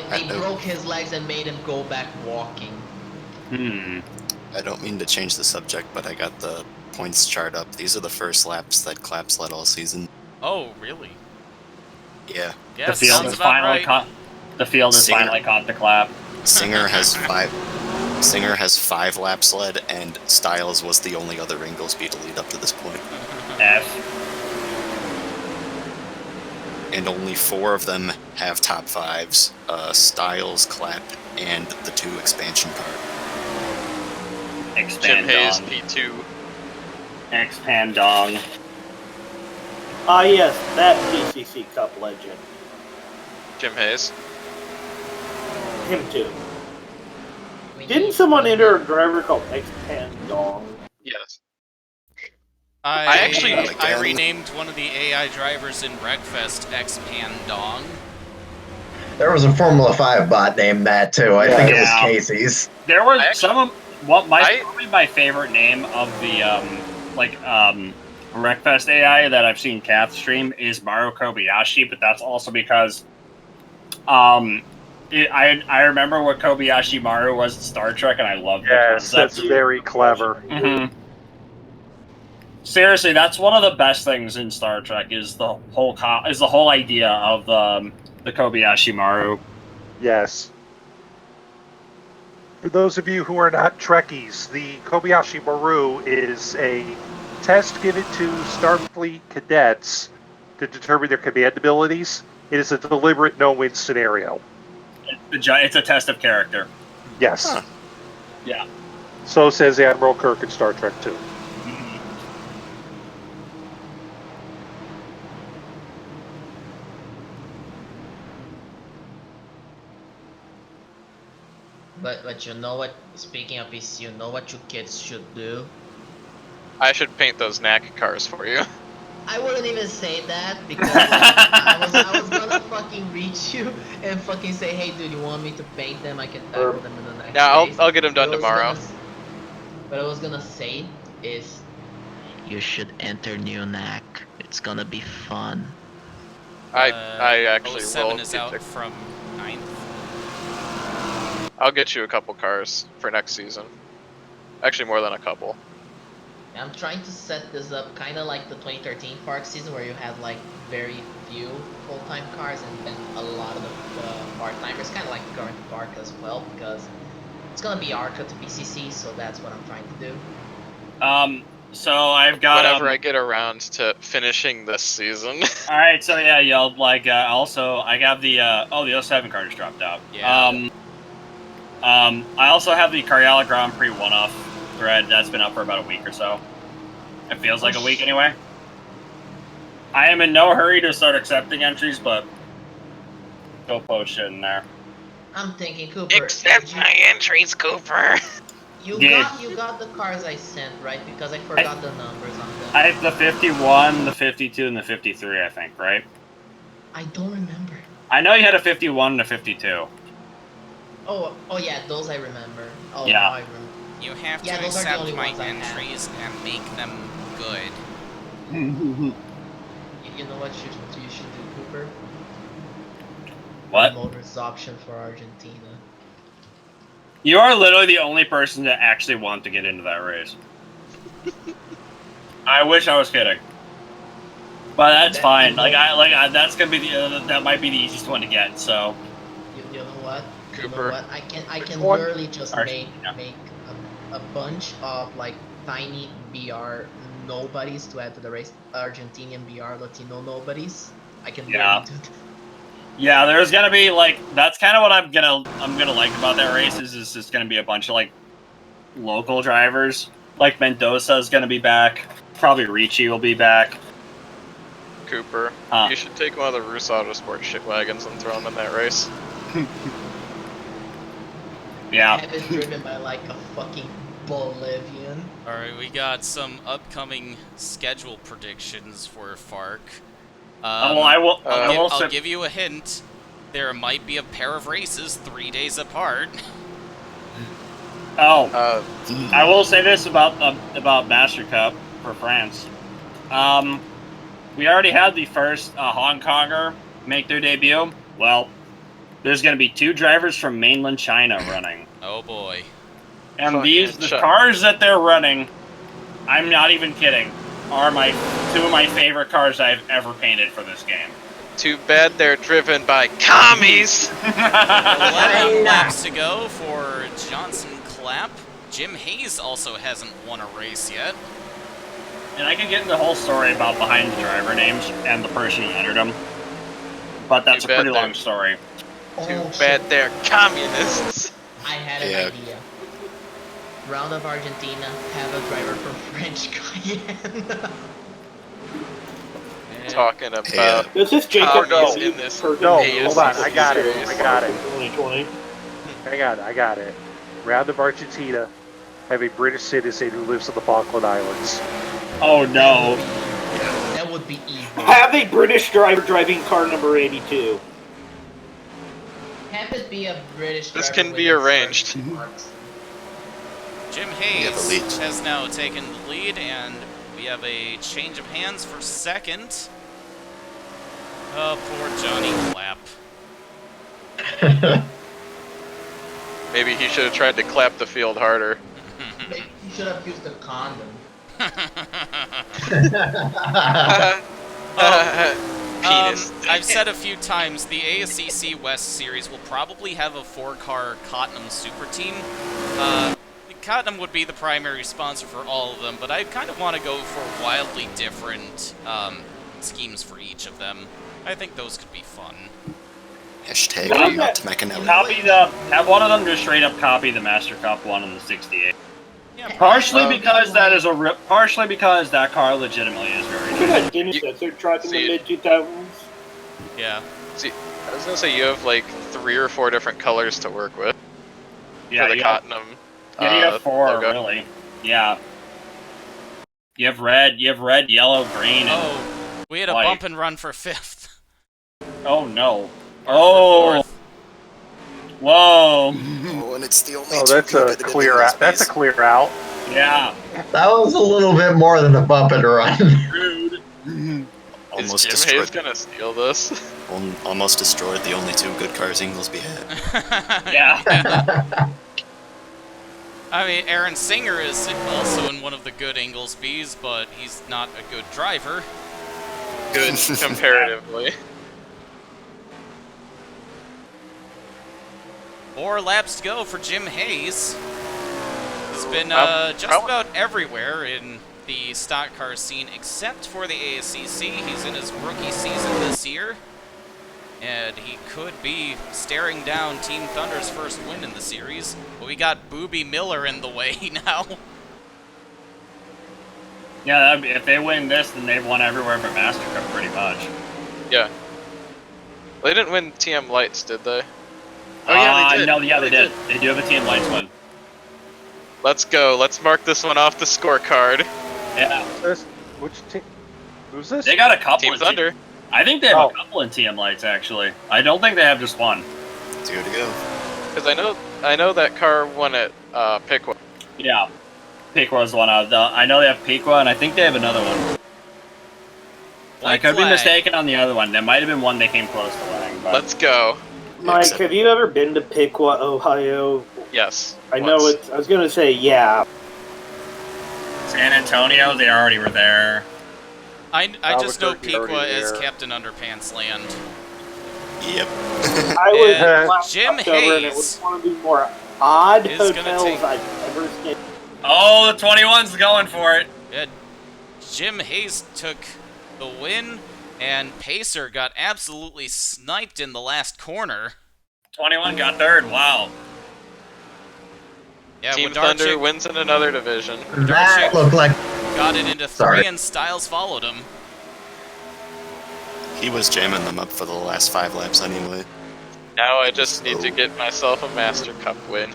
They broke his legs and made him go back walking. I don't mean to change the subject, but I got the points chart up. These are the first laps that Claps led all season. Oh, really? Yeah. Yeah, The field sounds is about finally right. caught. The field has Singer. finally caught the clap. Singer has 5 laps led, and Styles was the only other Inglesby to lead up to this point. F. And only 4 of them have top 5s. Styles, Clap, and the 2 expansion card. Jim Hayes, Expandong. P2. Expandong. Ah, yes, that PCC Cup legend. Jim Hayes. Him too. Didn't someone enter a driver called Expandong? Yes. I renamed one of the AI drivers in Breakfast Expandong. There was a Formula 5 bot named that too. I think it was Casey's. There were some of probably my favorite name of the Wreckfest AI that I've seen Kath stream is Maru Kobayashi, but that's also because I remember what Kobayashi Maru was in Star Trek, and I loved the Yes, concept. that's very clever. Mm-hmm. Seriously, that's one of the best things in Star Trek is the whole idea of the Kobayashi Maru. Yes. For those of you who are not Trekkies, the Kobayashi Maru is a test given to Starfleet cadets to determine their command abilities. It is a deliberate no-win scenario. It's a test of character. Yes. Huh. Yeah. So says Admiral Kirk in Star Trek 2. But you know what? Speaking of PC, you know what you kids should do? I should paint those knack cars for you. I wouldn't even say that because I was gonna fucking reach you and fucking say, hey dude, you want me to paint them? I can tackle them in the next Yeah, I'll get them done tomorrow. What I was gonna say is, you should enter new knack. It's gonna be fun. I actually 07 will. is out from 9th. I'll get you a couple cars for next season. Actually, more than a couple. I'm trying to set this up kind of like the 2013 park season where you had like very few full-time cars and a lot of the part-timers, kind of like the current park as well, because it's gonna be ARCA to BCC, so that's what I'm trying to do. So I've got whenever I get around to finishing this season. All right, so yeah, y'all also I got the the 07 card just dropped out. Yeah. I also have the Cariala Grand Prix one-off thread that's been up for about a week or so. It feels like a week anyway. I am in no hurry to start accepting entries, but go post shit in there. I'm thinking, Cooper. Accept my entries, Cooper. You got the cars I sent, right? Because I forgot the numbers on them. I have the 51, the 52, and the 53, I think, right? I don't remember. I know you had a 51 and a 52. Oh yeah, those I remember. Oh, Yeah. now I remember. You have to Yeah, those are the accept only my ones I have. entries and make them good. You know what you should do, Cooper? What? Motor's option for Argentina. You are literally the only person that actually want to get into that race. I wish I was kidding, but that's fine. That's gonna be that might be the easiest one to get. So. You know what? Cooper. You know what? I can one? literally just make Yeah. a bunch of like tiny BR nobodies to add to the race. Argentinian BR Latino nobodies. I can literally do that. Yeah, there's gonna be that's kind of what I'm gonna like about that race is it's gonna be a bunch of local drivers. Like Mendoza's gonna be back. Probably Ricci will be back. Cooper, you should take one of the Rus Autosport shit wagons and throw them in that race. Yeah. Have it driven by like a fucking Bolivian. Alright, we got some upcoming schedule predictions for FARC. I'll give you a hint. There might be a pair of races 3 days apart. Oh, I will say this about Master Cup for France. We already had the first Hong Konger make their debut. Well, there's going to be 2 drivers from mainland China running. Oh boy. And the cars that they're running, I'm not even kidding, are 2 of my favorite cars I've ever painted for this game. Too bad they're driven by commies! 11 laps to go for Johnson Clapp. Jim Hayes also hasn't won a race yet. And I can get into the whole story about behind the driver names and the person who entered them. But that's a pretty long story. Too bad they're communists. I had an idea. Round of Argentina, have a driver from French Guyana. Talking about this is Jacob in this. No, hold on, I got it. 2020. Hang on, I got it. Round of Argentina, have a British citizen who lives on the Falkland Islands. Oh no. That would be evil. Have a British driver driving car number 82. Have it be a British driver. This can be arranged. Jim Hayes has now taken the lead, and we have a change of hands for second. Oh, poor Johnny Clapp. Maybe he should have tried to clap the field harder. Maybe you should have used a condom. I've said a few times, the ASCC West Series will probably have a 4-car Cottenham Super Team. Cottenham would be the primary sponsor for all of them, but I kind of want to go for wildly different schemes for each of them. I think those could be fun. Hashtag have one of them just straight up copy the Master Cup one in the 68. Yeah, partially because that car legitimately is very good. They're driving the mid-2000s. Yeah. See, I was gonna say you have like 3 or 4 different colors to work with. Yeah, for the Cottenham. Yeah, you have 4 logo. really. Yeah. You have red, yellow, green, and we had a white. bump and run for 5th. Oh no. Oh. Whoa. Oh, and it's the only that's a clear out. That's a clear out. Yeah. That was a little bit more than a bump and run. Rude. Almost Is Jim Hayes gonna steal this? Almost destroyed the only 2 good cars Inglesby had. Yeah. I mean, Aaron Singer is also in one of the good Inglesbys, but he's not a good driver. Good comparatively. 4 laps to go for Jim Hayes. He's been just about everywhere in the stock car scene except for the ASCC. He's in his rookie season this year, and he could be staring down Team Thunder's first win in the series. But we got Booby Miller in the way now. Yeah, if they win this, then they've won everywhere but Master Cup pretty much. Yeah. They didn't win TM Lights, did they? Oh yeah, they did. No, yeah, they did. They do have a TM Lights win. Let's go. Let's mark this one off the scorecard. Yeah. Which team? Who's this? They got a couple. Team Thunder. I think they have a couple in TM Lights actually. I don't think they have just one. 2 to go. Because I know that car won at Piqua. Yeah. Piqua's one out. I know they have Piqua, and I think they have another one. I could be mistaken on the other one. There might have been one they came close to winning. But... Let's go. Mike, have you ever been to Piqua, Ohio? Yes. I know it. I was gonna say yeah. San Antonio, they already were there. I just know Piqua is Captain Underpants Land. Yep. I was Jim October, Hayes. and it was one of the more odd hotels I've ever stayed. Oh, the 21's going for it. Yeah, Jim Hayes took the win, and Pacer got absolutely sniped in the last corner. 21 got 3rd. Wow. Yeah, Team Wodarczyk Thunder wins in another division. That looked like... got it into 3, and Styles followed him. He was jamming them up for the last 5 laps anyway. Now I just need to get myself a Master Cup win.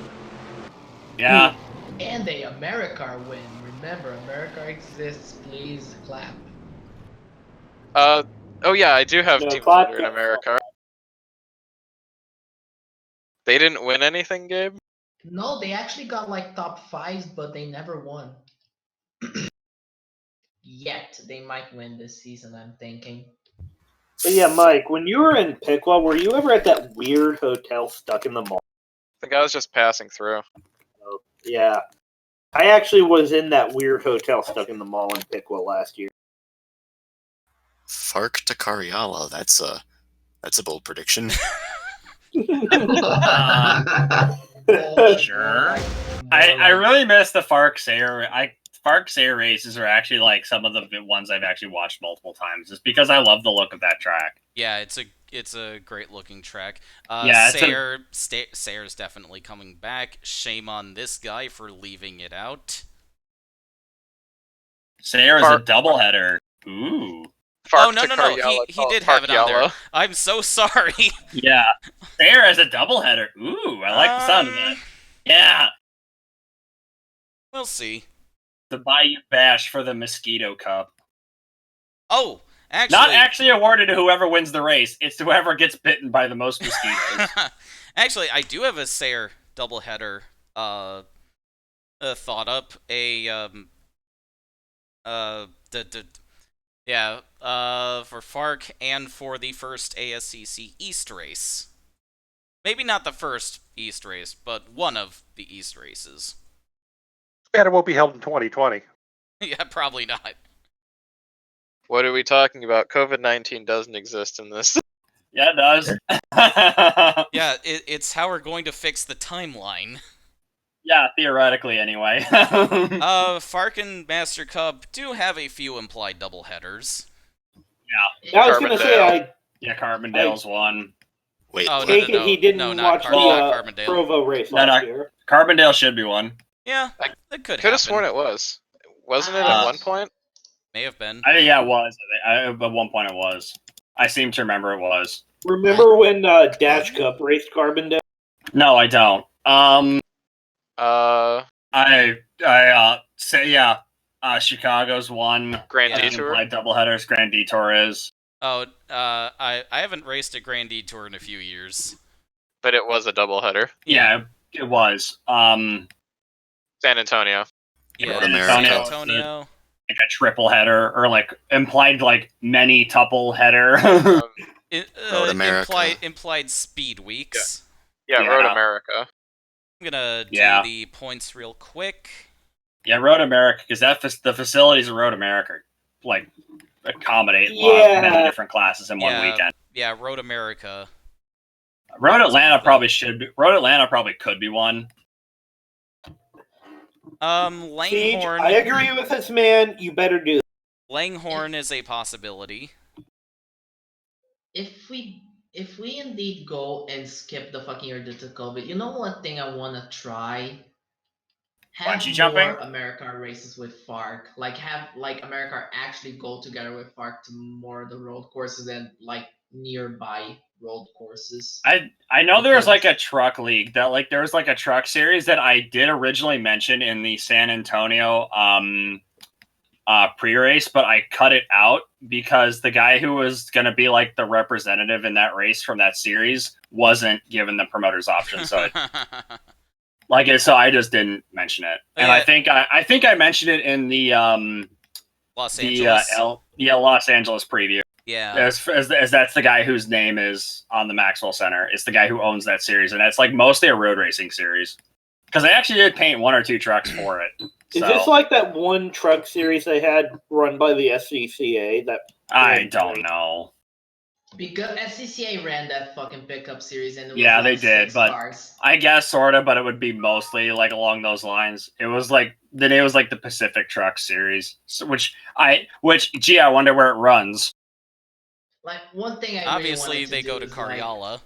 Yeah. And a Americar win. Remember, Americar exists. Please clap. Oh yeah, I do have No, Team clap, Thunder in clap, America. They didn't win anything, Gabe? No, they actually got like top 5s, but they never won. Yet they might win this season, I'm thinking. But yeah, Mike, when you were in Piqua, were you ever at that weird hotel stuck in the mall? I think I was just passing through. Oh, yeah. I actually was in that weird hotel stuck in the mall in Piqua last year. Fark to Cariala. That's a bold prediction. Sure. I really miss the Fark Sayer. Fark Sayer races are actually like some of the ones I've actually watched multiple times, just because I love the look of that track. Yeah, it's a great looking track. Yeah, Sayer's definitely coming back. Shame on this guy for leaving it out. Sayer is a doubleheader. Ooh. Oh no! He did have it on there. I'm so sorry. Yeah, Sayer as a doubleheader. Ooh, I like the sound of that. Yeah. We'll see. The Bayou Bash for the Mosquito Cup. Oh, actually, not actually awarded to whoever wins the race. It's to whoever gets bitten by the most mosquitoes. Actually, I do have a Sayer doubleheader thought up. For Fark and for the first ASCC East race. Maybe not the first East race, but one of the East races. And it won't be held in 2020. Yeah, probably not. What are we talking about? COVID-19 doesn't exist in this. Yeah, it does. Yeah, it's how we're going to fix the timeline. Yeah, theoretically, anyway. Fark and Master Cub do have a few implied doubleheaders. Yeah. I was going to say, Carbondale's one. Wait, oh, no, he didn't watch the Provo race last year. Carbondale should be one. Yeah, that could have sworn it was. Wasn't it at one point? May have been. Yeah, it was. At one point it was. I seem to remember it was. Remember when Dash Cup raced Carbondale? No, I don't. Chicago's one. Grand Detour. Implied doubleheaders. Grand Detour is. Oh, I haven't raced a Grand Detour in a few years. But it was a doubleheader. Yeah, it was. San Antonio. Yeah, San Antonio. Like a triple header, or like implied like many tuple header. Road America. Implied speed weeks. Yeah, Road America. I'm gonna do the points real quick. Yeah, Road America, because the facilities of Road America like accommodate many different classes in one weekend. Yeah, Road America. Road Atlanta probably should be. Road Atlanta probably could be one. Langhorn. Siege, I agree with this man. You better do that. Langhorn is a possibility. If we indeed go and skip the fucking year due to COVID, you know one thing I want to try? Have Bungee jumping? more America races with Fark. Have America actually go together with Fark to more of the road courses and nearby road courses. I know there's a truck league that there was a truck series that I did originally mention in the San Antonio pre-race, but I cut it out because the guy who was going to be the representative in that race from that series wasn't given the promoter's option. So so I just didn't mention it. And I think I mentioned it in the Los Angeles. Los Angeles preview. Yeah. As that's the guy whose name is on the Maxwell Center. It's the guy who owns that series, and that's mostly a road racing series. Because I actually did paint one or two trucks for it. Is this like that one truck series they had run by the SCCA? I don't know. Because SCCA ran that fucking pickup series, and it was they did, but cars. I guess sort of, but it would be mostly along those lines. It was the name was the Pacific Truck Series, which I wonder where it runs. One thing I obviously really they go to Cariala.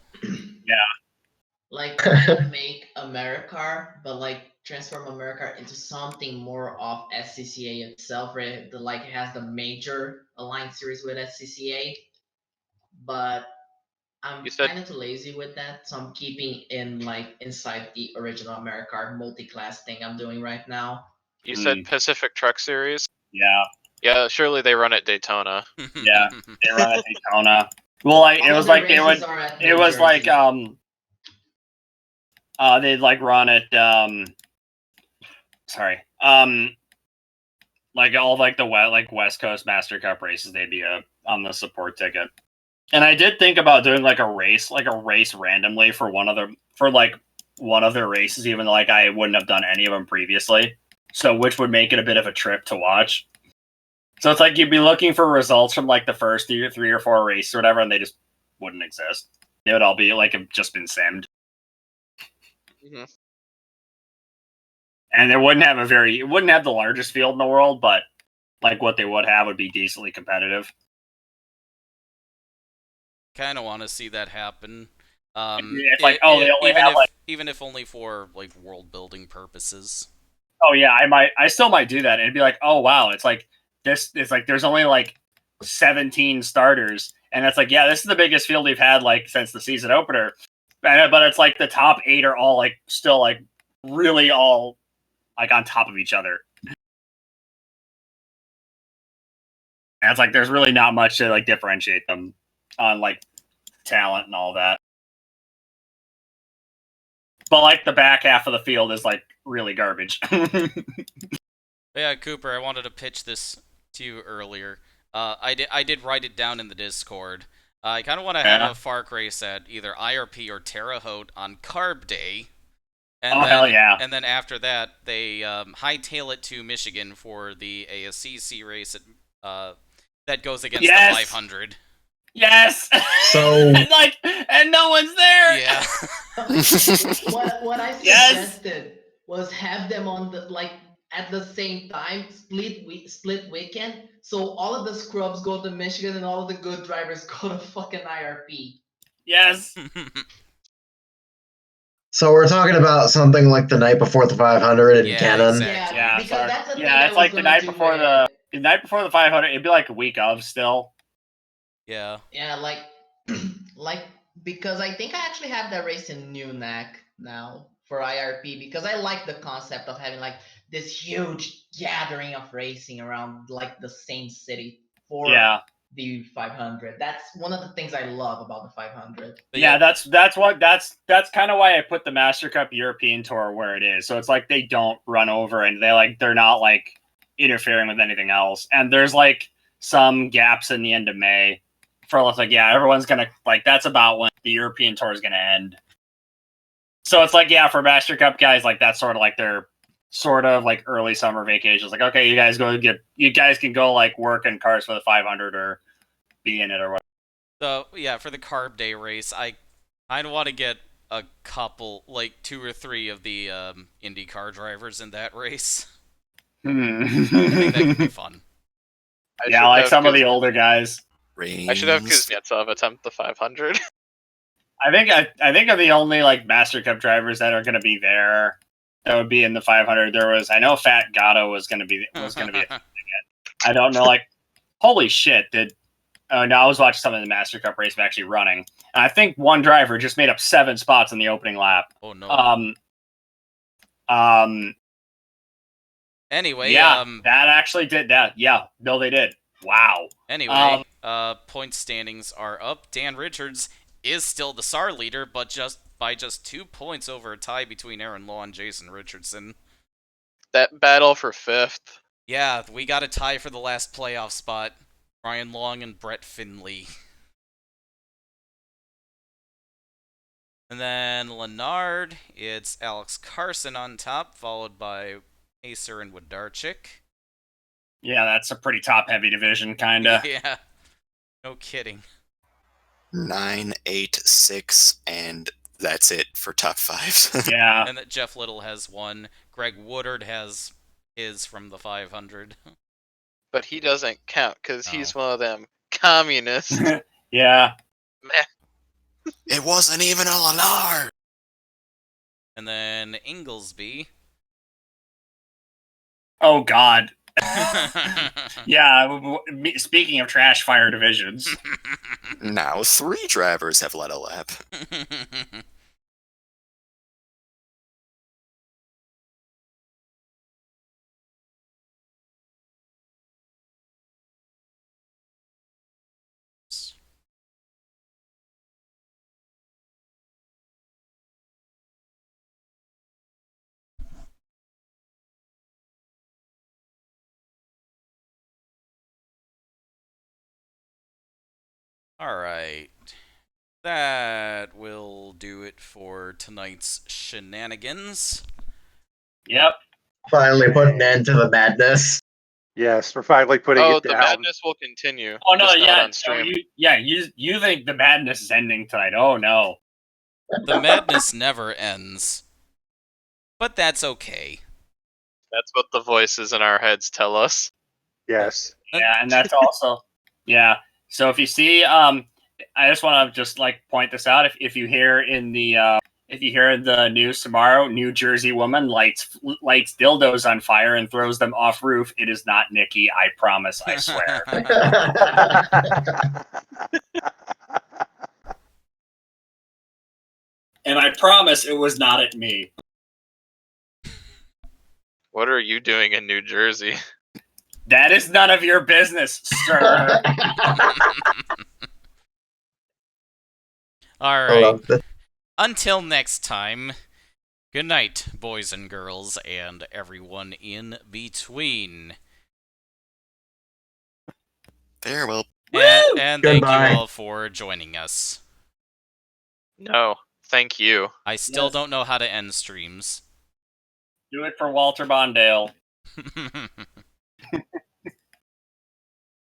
Make America, but transform America into something more of SCCA itself, where it has the major aligned series with SCCA. But I'm You said- kind of too lazy with that, so I'm keeping inside the original Americar multi-class thing I'm doing right now. You said Pacific Truck Series? Yeah. Yeah, surely they run at Daytona. Yeah, they run at Daytona. Well, like, it was like they would. It was like they'd like run at like all like the West Coast Master Cup races. They'd be on the support ticket. And I did think about doing like a race randomly for one of their races, even though like I wouldn't have done any of them previously. So which would make it a bit of a trip to watch. So it's like you'd be looking for results from like the first three or four races or whatever, and they just wouldn't exist. They would all be like have just been simmed. Mm-hmm. And it wouldn't have the largest field in the world, but like what they would have would be decently competitive. Kind of want to see that happen. It's like, they only have even if only for like world building purposes. Oh yeah, I still might do that, and it'd be like, oh wow, it's like there's only like 17 starters, and it's like, yeah, this is the biggest field we've had like since the season opener, but it's like the top 8 are all like still like really all like on top of each other. And it's like there's really not much to like differentiate them on like talent and all that. But like the back half of the field is like really garbage. Yeah, Cooper, I wanted to pitch this to you earlier. I did write it down in the Discord. I kind of want to have a Fark race at either IRP or Terre Haute on Carb Day. And then, hell yeah. And then after that, they hightail it to Michigan for the ASCC race that goes against the 500. Yes. So and no one's there. Yeah. what I suggested was have them on at the same time, split weekend, so all of the scrubs go to Michigan and all of the good drivers go to fucking IRP. Yes. So we're talking about something like the night before the 500 in Cannon. Exactly. Yeah, because that's the thing. It's like the night before the night before the 500. It'd be like a week of still. Yeah. Yeah, because I think I actually have that race in Newnack now for IRP, because I like the concept of having like this huge gathering of racing around like the same city for the 500. That's one of the things I love about the 500. That's kind of why I put the Master Cup European Tour where it is. So it's like they don't run over and they're not like interfering with anything else. And there's like some gaps in the end of May for like, everyone's gonna like, that's about when the European Tour is gonna end. So it's like, for Master Cup guys, like that's sort of like their sort of like early summer vacations. Like, okay, you guys can go like work in cars for the 500 or be in it or whatever. So yeah, for the Carb Day race, I'd want to get a couple, like 2 or 3 of the IndyCar drivers in that race. I think that could be fun. Like some of the older guys. I should have Kuznetsov attempt the 500. I think of the only like Master Cup drivers that are going to be there. That would be in the 500. I know Fat Gatto was going to be. I don't know. Like, holy shit! I was watching some of the Master Cup race actually running, and I think one driver just made up 7 spots in the opening lap. Oh no. Anyway, that actually did that. Yeah, no, they did. Wow. Anyway, point standings are up. Dan Richards is still the SAR leader, but just 2 points over a tie between Aaron Law and Jason Richardson. That battle for 5th. Yeah, we got a tie for the last playoff spot. Ryan Long and Brett Finley. And then Lennard, it's Alex Carson on top, followed by Acer and Wodarczyk. Yeah, that's a pretty top-heavy division, kinda. Yeah, no kidding. 9, 8, 6, and that's it for top 5. Yeah. And that Jeff Little has 1. Greg Woodard has his from the 500. But he doesn't count because he's one of them communists. Yeah. It wasn't even a Lennard. And then Inglesby. Oh God. Yeah, speaking of trash fire divisions. Now 3 drivers have led a lap. Alright. That will do it for tonight's shenanigans. Yep. Finally putting an end to the madness. Yes, we're finally putting Oh, it the down. madness will continue. Oh no, just not yeah, on stream. you think the madness is ending tonight? Oh no. The madness never ends. But that's okay. That's what the voices in our heads tell us. Yes. Yeah, and that's also So if you see, I just want to just like point this out. If you hear in the news tomorrow, New Jersey woman lights dildos on fire and throws them off roof, it is not Nikki. I promise. I swear. And I promise it was not at me. What are you doing in New Jersey? That is none of your business, sir. Alright. Until next time, good night, boys and girls, and everyone in between. Farewell. And thank you all for joining us. No, thank you. I still don't know how to end streams. Do it for Walter Bondale.